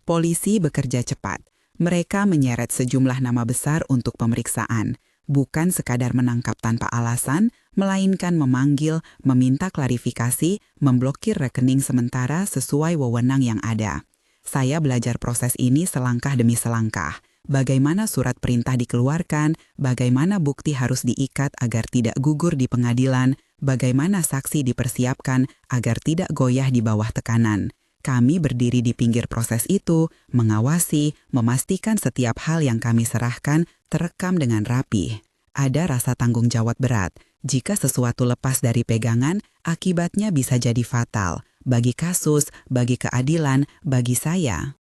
Polisi bekerja cepat. Mereka menyeret sejumlah nama besar untuk pemeriksaan. Bukan sekadar menangkap tanpa alasan, melainkan memanggil, meminta klarifikasi, memblokir rekening sementara sesuai wewenang yang ada. Saya belajar proses ini selangkah demi selangkah. Bagaimana surat perintah dikeluarkan, bagaimana bukti harus diikat agar tidak gugur di pengadilan, bagaimana saksi dipersiapkan agar tidak goyah di bawah tekanan. Kami berdiri di pinggir proses itu, mengawasi, memastikan setiap hal yang kami serahkan terekam dengan rapi. Ada rasa tanggung jawab berat. Jika sesuatu lepas dari pegangan, akibatnya bisa jadi fatal. Bagi kasus, bagi keadilan, bagi saya.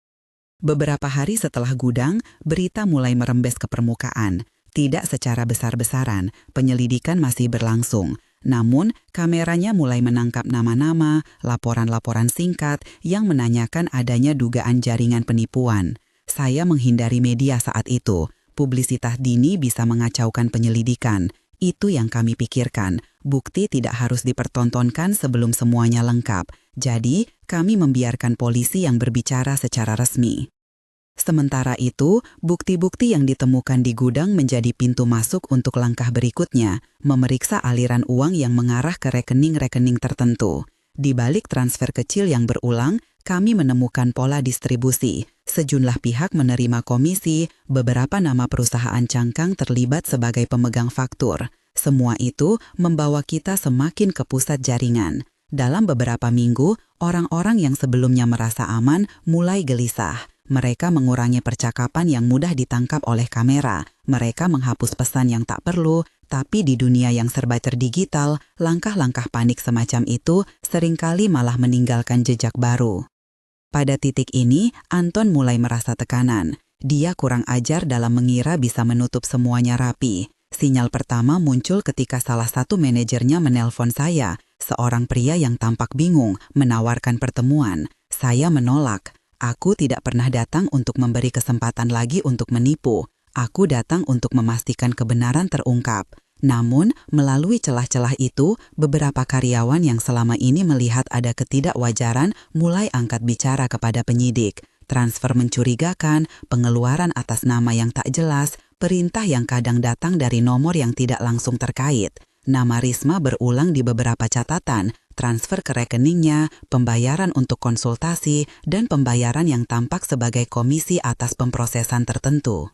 Beberapa hari setelah gudang, berita mulai merembes ke permukaan. Tidak secara besar-besaran, penyelidikan masih berlangsung. Namun, kameranya mulai menangkap nama-nama, laporan-laporan singkat yang menanyakan adanya dugaan jaringan penipuan. Saya menghindari media saat itu. Publisitas dini bisa mengacaukan penyelidikan. Itu yang kami pikirkan. Bukti tidak harus dipertontonkan sebelum semuanya lengkap. Jadi, kami membiarkan polisi yang berbicara secara resmi. Sementara itu, bukti-bukti yang ditemukan di gudang menjadi pintu masuk untuk langkah berikutnya, memeriksa aliran uang yang mengarah ke rekening-rekening tertentu. Di balik transfer kecil yang berulang, kami menemukan pola distribusi. Sejumlah pihak menerima komisi, beberapa nama perusahaan cangkang terlibat sebagai pemegang faktur. Semua itu membawa kita semakin ke pusat jaringan. Dalam beberapa minggu, orang-orang yang sebelumnya merasa aman mulai gelisah. Mereka mengurangi percakapan yang mudah ditangkap oleh kamera. Mereka menghapus pesan yang tak perlu, tapi di dunia yang serba terdigital, langkah-langkah panik semacam itu seringkali malah meninggalkan jejak baru. Pada titik ini, Anton mulai merasa tekanan. Dia kurang ajar dalam mengira bisa menutup semuanya rapi. Sinyal pertama muncul ketika salah satu manajernya menelpon saya, seorang pria yang tampak bingung menawarkan pertemuan. Saya menolak. Aku tidak pernah datang untuk memberi kesempatan lagi untuk menipu. Aku datang untuk memastikan kebenaran terungkap. Namun, melalui celah-celah itu, beberapa karyawan yang selama ini melihat ada ketidakwajaran mulai angkat bicara kepada penyidik. Transfer mencurigakan, pengeluaran atas nama yang tak jelas, perintah yang kadang datang dari nomor yang tidak langsung terkait. Nama Risma berulang di beberapa catatan, transfer ke rekeningnya, pembayaran untuk konsultasi, dan pembayaran yang tampak sebagai komisi atas pemprosesan tertentu.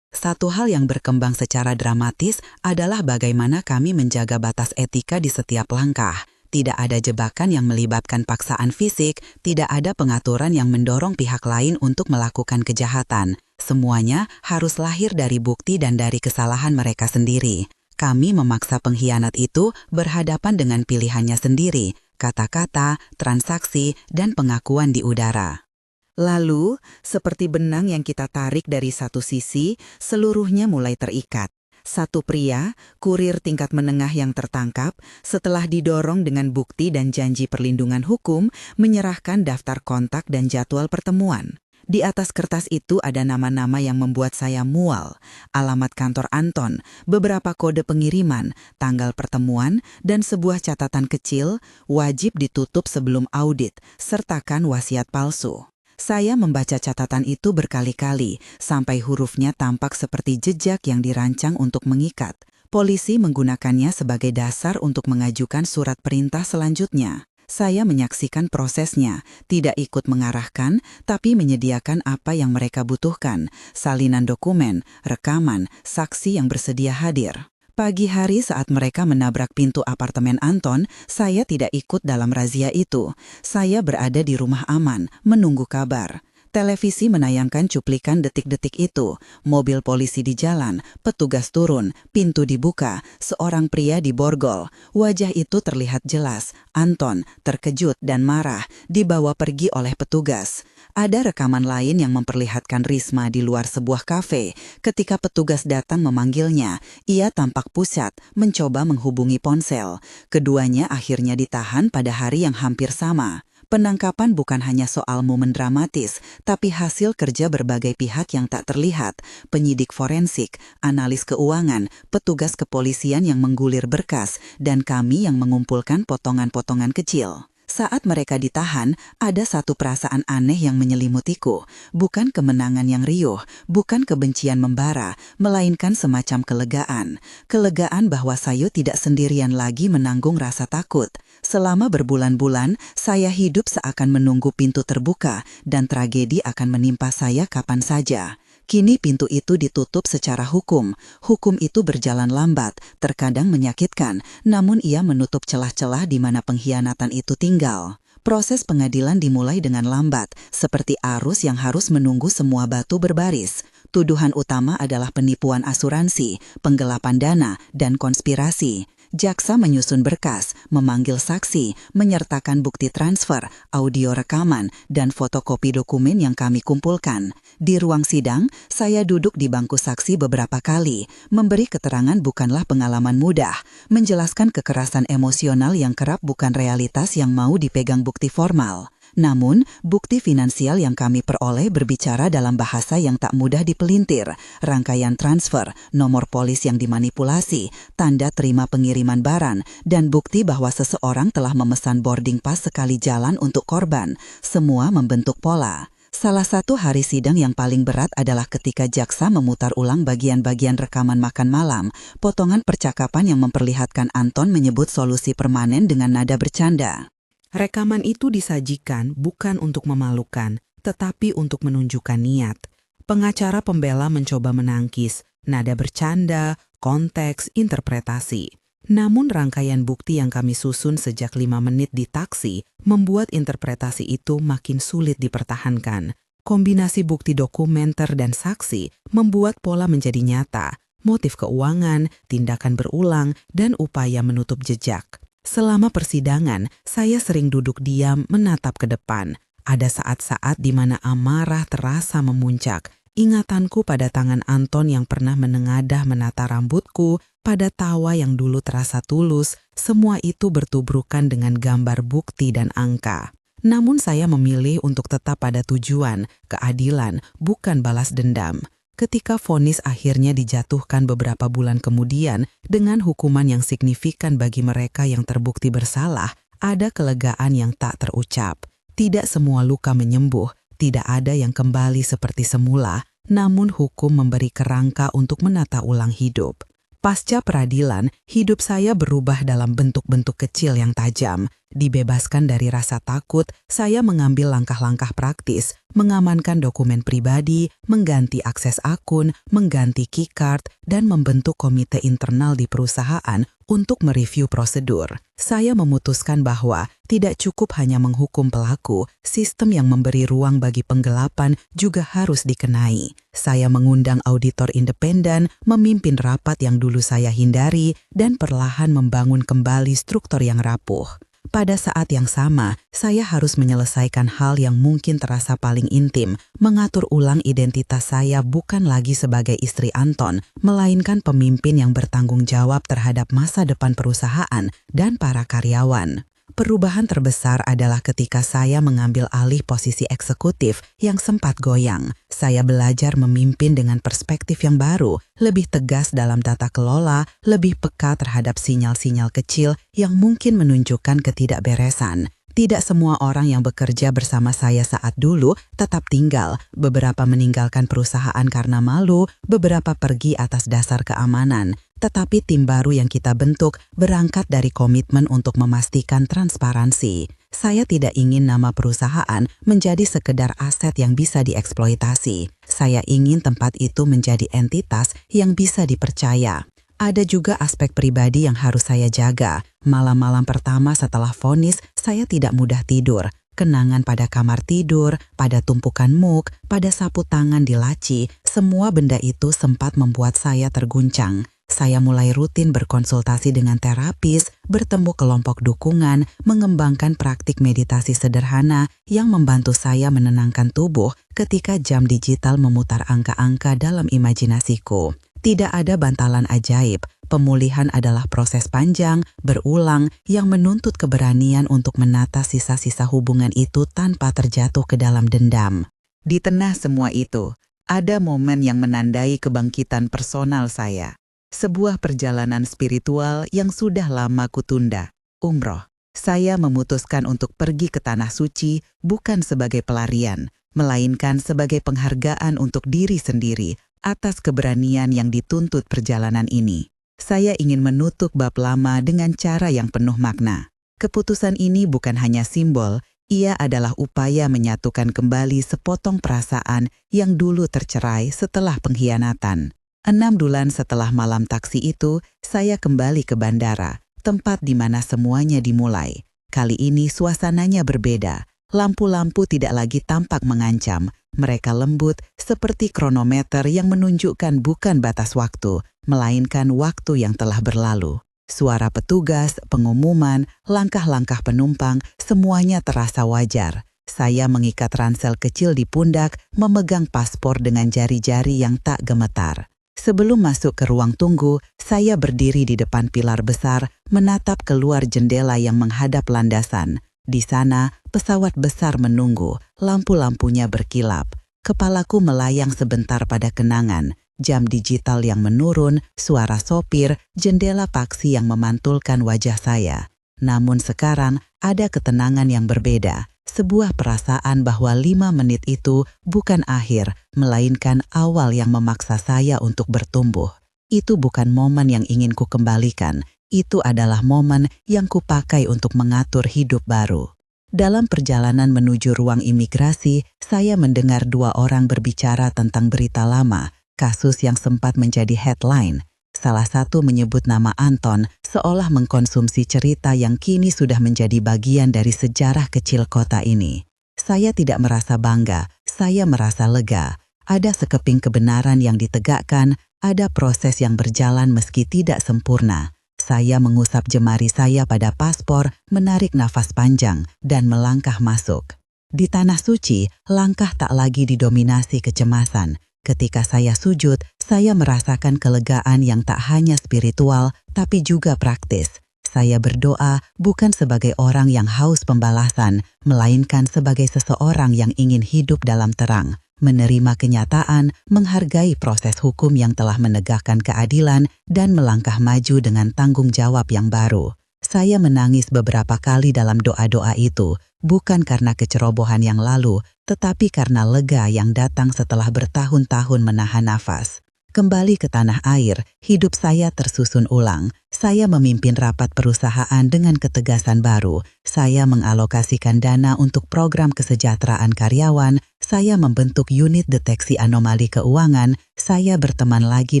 Satu hal yang berkembang secara dramatis adalah bagaimana kami menjaga batas etika di setiap langkah. Tidak ada jebakan yang melibatkan paksaan fisik, tidak ada pengaturan yang mendorong pihak lain untuk melakukan kejahatan. Semuanya harus lahir dari bukti dan dari kesalahan mereka sendiri. Kami memaksa pengkhianat itu berhadapan dengan pilihannya sendiri, kata-kata, transaksi, dan pengakuan di udara. Lalu, seperti benang yang kita tarik dari satu sisi, seluruhnya mulai terikat. Satu pria, kurir tingkat menengah yang tertangkap, setelah didorong dengan bukti dan janji perlindungan hukum, menyerahkan daftar kontak dan jadwal pertemuan. Di atas kertas itu ada nama-nama yang membuat saya mual, alamat kantor Anton, beberapa kode pengiriman, tanggal pertemuan, dan sebuah catatan kecil, wajib ditutup sebelum audit, sertakan wasiat palsu. Saya membaca catatan itu berkali-kali, sampai hurufnya tampak seperti jejak yang dirancang untuk mengikat. Polisi menggunakannya sebagai dasar untuk mengajukan surat perintah selanjutnya. Saya menyaksikan prosesnya, tidak ikut mengarahkan, tapi menyediakan apa yang mereka butuhkan, salinan dokumen, rekaman, saksi yang bersedia hadir. Pagi hari saat mereka menabrak pintu apartemen Anton, saya tidak ikut dalam razia itu. Saya berada di rumah aman, menunggu kabar. Televisi menayangkan cuplikan detik-detik itu, mobil polisi di jalan, petugas turun, pintu dibuka, seorang pria diborgol. Wajah itu terlihat jelas, Anton, terkejut dan marah, dibawa pergi oleh petugas. Ada rekaman lain yang memperlihatkan Risma di luar sebuah kafe. Ketika petugas datang memanggilnya, ia tampak pusat, mencoba menghubungi ponsel. Keduanya akhirnya ditahan pada hari yang hampir sama. Penangkapan bukan hanya soal momen dramatis, tapi hasil kerja berbagai pihak yang tak terlihat, penyidik forensik, analis keuangan, petugas kepolisian yang menggulir berkas, dan kami yang mengumpulkan potongan-potongan kecil. Saat mereka ditahan, ada satu perasaan aneh yang menyelimutiku. Bukan kemenangan yang riuh, bukan kebencian membara, melainkan semacam kelegaan. Kelegaan bahwa saya tidak sendirian lagi menanggung rasa takut. Selama berbulan-bulan, saya hidup seakan menunggu pintu terbuka, dan tragedi akan menimpa saya kapan saja. Kini pintu itu ditutup secara hukum. Hukum itu berjalan lambat, terkadang menyakitkan, namun ia menutup celah-celah di mana pengkhianatan itu tinggal. Proses pengadilan dimulai dengan lambat, seperti arus yang harus menunggu semua batu berbaris. Tuduhan utama adalah penipuan asuransi, penggelapan dana, dan konspirasi. Jaksa menyusun berkas, memanggil saksi, menyertakan bukti transfer, audio rekaman, dan fotokopi dokumen yang kami kumpulkan. Di ruang sidang, saya duduk di bangku saksi beberapa kali. Memberi keterangan bukanlah pengalaman mudah. Menjelaskan kekerasan emosional yang kerap bukan realitas yang mau dipegang bukti formal. Namun, bukti finansial yang kami peroleh berbicara dalam bahasa yang tak mudah dipelintir, rangkaian transfer, nomor polis yang dimanipulasi, tanda terima pengiriman barang, dan bukti bahwa seseorang telah memesan boarding pass sekali jalan untuk korban. Semua membentuk pola. Salah satu hari sidang yang paling berat adalah ketika jaksa memutar ulang bagian-bagian rekaman makan malam, potongan percakapan yang memperlihatkan Anton menyebut solusi permanen dengan nada bercanda. Rekaman itu disajikan bukan untuk memalukan, tetapi untuk menunjukkan niat. Pengacara pembela mencoba menangkis, nada bercanda, konteks, interpretasi. Namun rangkaian bukti yang kami susun sejak 5 menit di taksi membuat interpretasi itu makin sulit dipertahankan. Kombinasi bukti dokumenter dan saksi membuat pola menjadi nyata, motif keuangan, tindakan berulang, dan upaya menutup jejak. Selama persidangan, saya sering duduk diam menatap ke depan. Ada saat-saat di mana amarah terasa memuncak. Ingatanku pada tangan Anton yang pernah menengadah menata rambutku, pada tawa yang dulu terasa tulus, semua itu bertubrukan dengan gambar bukti dan angka. Namun saya memilih untuk tetap pada tujuan, keadilan, bukan balas dendam. Ketika vonis akhirnya dijatuhkan beberapa bulan kemudian dengan hukuman yang signifikan bagi mereka yang terbukti bersalah, ada kelegaan yang tak terucap. Tidak semua luka menyembuh, tidak ada yang kembali seperti semula, namun hukum memberi kerangka untuk menata ulang hidup. Pasca peradilan, hidup saya berubah dalam bentuk-bentuk kecil yang tajam. Dibebaskan dari rasa takut, saya mengambil langkah-langkah praktis, mengamankan dokumen pribadi, mengganti akses akun, mengganti keycard, dan membentuk komite internal di perusahaan untuk mereview prosedur. Saya memutuskan bahwa tidak cukup hanya menghukum pelaku, sistem yang memberi ruang bagi penggelapan juga harus dikenai. Saya mengundang auditor independen, memimpin rapat yang dulu saya hindari, dan perlahan membangun kembali struktur yang rapuh. Pada saat yang sama, saya harus menyelesaikan hal yang mungkin terasa paling intim, mengatur ulang identitas saya bukan lagi sebagai istri Anton, melainkan pemimpin yang bertanggung jawab terhadap masa depan perusahaan dan para karyawan. Perubahan terbesar adalah ketika saya mengambil alih posisi eksekutif yang sempat goyang. Saya belajar memimpin dengan perspektif yang baru, lebih tegas dalam tata kelola, lebih peka terhadap sinyal-sinyal kecil yang mungkin menunjukkan ketidakberesan. Tidak semua orang yang bekerja bersama saya saat dulu tetap tinggal. Beberapa meninggalkan perusahaan karena malu, beberapa pergi atas dasar keamanan. Tetapi tim baru yang kita bentuk berangkat dari komitmen untuk memastikan transparansi. Saya tidak ingin nama perusahaan menjadi sekedar aset yang bisa dieksploitasi. Saya ingin tempat itu menjadi entitas yang bisa dipercaya. Ada juga aspek pribadi yang harus saya jaga. Malam-malam pertama setelah vonis, saya tidak mudah tidur. Kenangan pada kamar tidur, pada tumpukan muk, pada sapu tangan di laci, semua benda itu sempat membuat saya terguncang. Saya mulai rutin berkonsultasi dengan terapis, bertemu kelompok dukungan, mengembangkan praktik meditasi sederhana yang membantu saya menenangkan tubuh ketika jam digital memutar angka-angka dalam imajinasiku. Tidak ada bantalan ajaib, pemulihan adalah proses panjang, berulang, yang menuntut keberanian untuk menata sisa-sisa hubungan itu tanpa terjatuh ke dalam dendam. Di tengah semua itu, ada momen yang menandai kebangkitan personal saya. Sebuah perjalanan spiritual yang sudah lama kutunda, umroh. Saya memutuskan untuk pergi ke Tanah Suci bukan sebagai pelarian, melainkan sebagai penghargaan untuk diri sendiri atas keberanian yang dituntut perjalanan ini. Saya ingin menutup bab lama dengan cara yang penuh makna. Keputusan ini bukan hanya simbol, ia adalah upaya menyatukan kembali sepotong perasaan yang dulu tercerai setelah pengkhianatan. 6 bulan setelah malam taksi itu, saya kembali ke bandara, tempat di mana semuanya dimulai. Kali ini suasananya berbeda. Lampu-lampu tidak lagi tampak mengancam. Mereka lembut seperti kronometer yang menunjukkan bukan batas waktu, melainkan waktu yang telah berlalu. Suara petugas, pengumuman, langkah-langkah penumpang, semuanya terasa wajar. Saya mengikat ransel kecil di pundak, memegang paspor dengan jari-jari yang tak gemetar. Sebelum masuk ke ruang tunggu, saya berdiri di depan pilar besar, menatap keluar jendela yang menghadap landasan. Di sana, pesawat besar menunggu, lampu-lampunya berkilap. Kepalaku melayang sebentar pada kenangan, jam digital yang menurun, suara sopir, jendela paksi yang memantulkan wajah saya. Namun sekarang, ada ketenangan yang berbeda. Sebuah perasaan bahwa 5 menit itu bukan akhir, melainkan awal yang memaksa saya untuk bertumbuh. Itu bukan momen yang ingin ku kembalikan, itu adalah momen yang kupakai untuk mengatur hidup baru. Dalam perjalanan menuju ruang imigrasi, saya mendengar 2 orang berbicara tentang berita lama, kasus yang sempat menjadi headline. Salah satu menyebut nama Anton seolah mengkonsumsi cerita yang kini sudah menjadi bagian dari sejarah kecil kota ini. Saya tidak merasa bangga, saya merasa lega. Ada sekeping kebenaran yang ditegakkan, ada proses yang berjalan meski tidak sempurna. Saya mengusap jemari saya pada paspor, menarik nafas panjang, dan melangkah masuk. Di tanah suci, langkah tak lagi didominasi kecemasan. Ketika saya sujud, saya merasakan kelegaan yang tak hanya spiritual, tapi juga praktis. Saya berdoa bukan sebagai orang yang haus pembalasan, melainkan sebagai seseorang yang ingin hidup dalam terang, menerima kenyataan, menghargai proses hukum yang telah menegakkan keadilan, dan melangkah maju dengan tanggung jawab yang baru. Saya menangis beberapa kali dalam doa-doa itu, bukan karena kecerobohan yang lalu, tetapi karena lega yang datang setelah bertahun-tahun menahan nafas. Kembali ke tanah air, hidup saya tersusun ulang. Saya memimpin rapat perusahaan dengan ketegasan baru. Saya mengalokasikan dana untuk program kesejahteraan karyawan. Saya membentuk unit deteksi anomali keuangan. Saya berteman lagi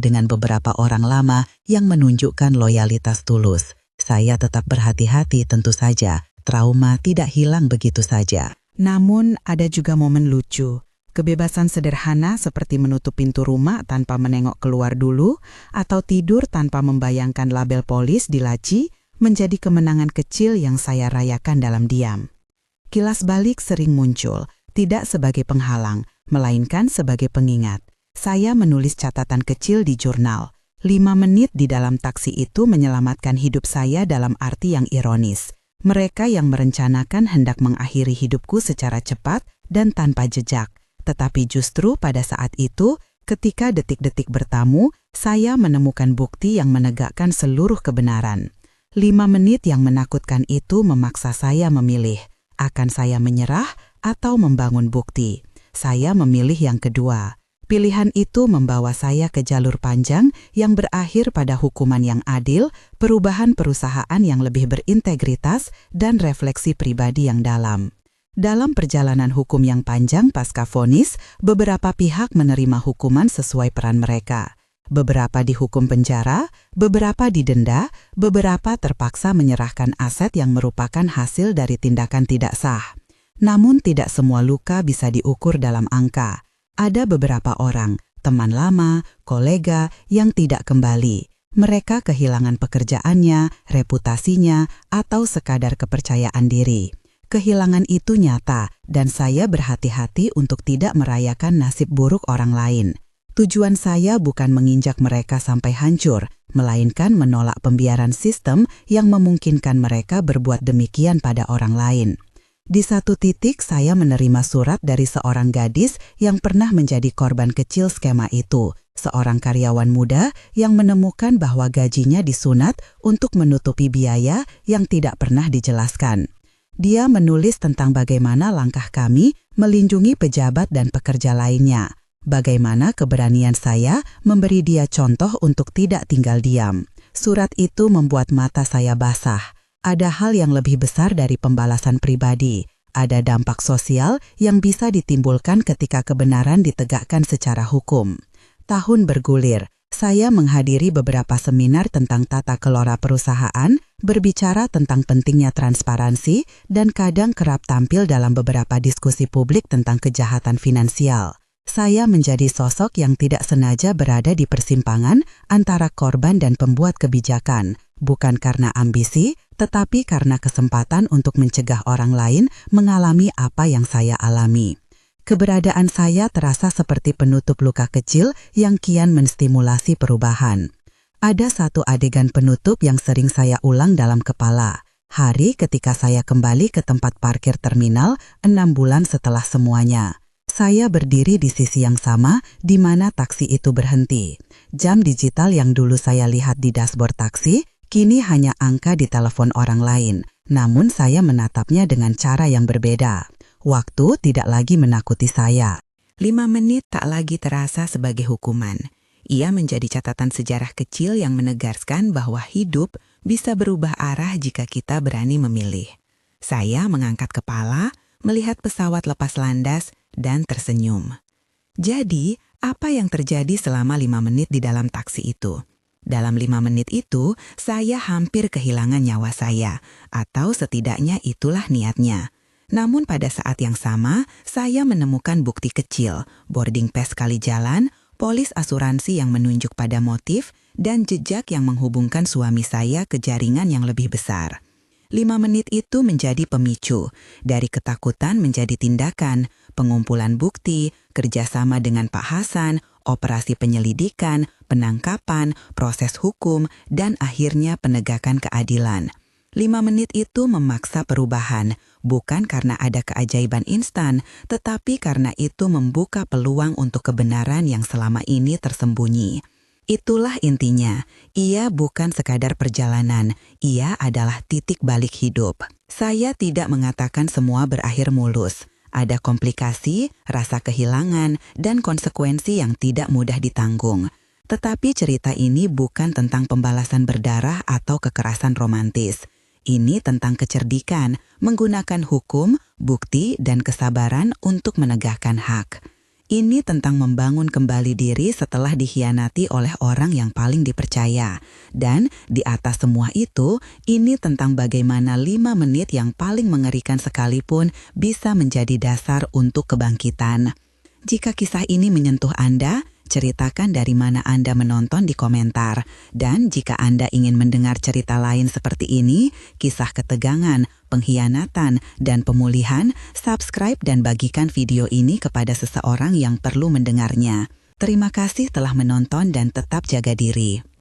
dengan beberapa orang lama yang menunjukkan loyalitas tulus. Saya tetap berhati-hati tentu saja. Trauma tidak hilang begitu saja. Namun ada juga momen lucu. Kebebasan sederhana seperti menutup pintu rumah tanpa menengok keluar dulu atau tidur tanpa membayangkan label polis di laci menjadi kemenangan kecil yang saya rayakan dalam diam. Kilas balik sering muncul, tidak sebagai penghalang, melainkan sebagai pengingat. Saya menulis catatan kecil di jurnal. 5 menit di dalam taksi itu menyelamatkan hidup saya dalam arti yang ironis. Mereka yang merencanakan hendak mengakhiri hidupku secara cepat dan tanpa jejak. Tetapi justru pada saat itu, ketika detik-detik bertamu, saya menemukan bukti yang menegakkan seluruh kebenaran. 5 menit yang menakutkan itu memaksa saya memilih, akan saya menyerah atau membangun bukti. Saya memilih yang kedua. Pilihan itu membawa saya ke jalur panjang yang berakhir pada hukuman yang adil, perubahan perusahaan yang lebih berintegritas, dan refleksi pribadi yang dalam. Dalam perjalanan hukum yang panjang pasca vonis, beberapa pihak menerima hukuman sesuai peran mereka. Beberapa dihukum penjara, beberapa didenda, beberapa terpaksa menyerahkan aset yang merupakan hasil dari tindakan tidak sah. Namun tidak semua luka bisa diukur dalam angka. Ada beberapa orang, teman lama, kolega yang tidak kembali. Mereka kehilangan pekerjaannya, reputasinya, atau sekadar kepercayaan diri. Kehilangan itu nyata, dan saya berhati-hati untuk tidak merayakan nasib buruk orang lain. Tujuan saya bukan menginjak mereka sampai hancur, melainkan menolak pembiaran sistem yang memungkinkan mereka berbuat demikian pada orang lain. Di satu titik saya menerima surat dari seorang gadis yang pernah menjadi korban kecil skema itu, seorang karyawan muda yang menemukan bahwa gajinya disunat untuk menutupi biaya yang tidak pernah dijelaskan. Dia menulis tentang bagaimana langkah kami melindungi pejabat dan pekerja lainnya, bagaimana keberanian saya memberi dia contoh untuk tidak tinggal diam. Surat itu membuat mata saya basah. Ada hal yang lebih besar dari pembalasan pribadi. Ada dampak sosial yang bisa ditimbulkan ketika kebenaran ditegakkan secara hukum. Tahun bergulir. Saya menghadiri beberapa seminar tentang tata kelola perusahaan, berbicara tentang pentingnya transparansi, dan kadang kerap tampil dalam beberapa diskusi publik tentang kejahatan finansial. Saya menjadi sosok yang tidak sengaja berada di persimpangan antara korban dan pembuat kebijakan, bukan karena ambisi, tetapi karena kesempatan untuk mencegah orang lain mengalami apa yang saya alami. Keberadaan saya terasa seperti penutup luka kecil yang kian menstimulasi perubahan. Ada satu adegan penutup yang sering saya ulang dalam kepala. Hari ketika saya kembali ke tempat parkir terminal 6 bulan setelah semuanya. Saya berdiri di sisi yang sama di mana taksi itu berhenti. Jam digital yang dulu saya lihat di dashboard taksi, kini hanya angka di telepon orang lain. Namun saya menatapnya dengan cara yang berbeda. Waktu tidak lagi menakuti saya. 5 menit tak lagi terasa sebagai hukuman. Ia menjadi catatan sejarah kecil yang menegaskan bahwa hidup bisa berubah arah jika kita berani memilih. Saya mengangkat kepala, melihat pesawat lepas landas, dan tersenyum. Jadi, apa yang terjadi selama 5 menit di dalam taksi itu? Dalam 5 menit itu, saya hampir kehilangan nyawa saya, atau setidaknya itulah niatnya. Namun pada saat yang sama, saya menemukan bukti kecil, boarding pass kali jalan, polis asuransi yang menunjuk pada motif, dan jejak yang menghubungkan suami saya ke jaringan yang lebih besar. 5 menit itu menjadi pemicu, dari ketakutan menjadi tindakan, pengumpulan bukti, kerjasama dengan Pak Hasan, operasi penyelidikan, penangkapan, proses hukum, dan akhirnya penegakan keadilan. 5 menit itu memaksa perubahan, bukan karena ada keajaiban instan, tetapi karena itu membuka peluang untuk kebenaran yang selama ini tersembunyi. Itulah intinya, ia bukan sekadar perjalanan, ia adalah titik balik hidup. Saya tidak mengatakan semua berakhir mulus. Ada komplikasi, rasa kehilangan, dan konsekuensi yang tidak mudah ditanggung. Tetapi cerita ini bukan tentang pembalasan berdarah atau kekerasan romantis. Ini tentang kecerdikan, menggunakan hukum, bukti, dan kesabaran untuk menegakkan hak. Ini tentang membangun kembali diri setelah dikhianati oleh orang yang paling dipercaya. Dan di atas semua itu, ini tentang bagaimana 5 menit yang paling mengerikan sekalipun bisa menjadi dasar untuk kebangkitan. Jika kisah ini menyentuh Anda, ceritakan dari mana Anda menonton di komentar. Dan jika Anda ingin mendengar cerita lain seperti ini, kisah ketegangan, pengkhianatan, dan pemulihan, subscribe dan bagikan video ini kepada seseorang yang perlu mendengarnya. Terima kasih telah menonton dan tetap jaga diri.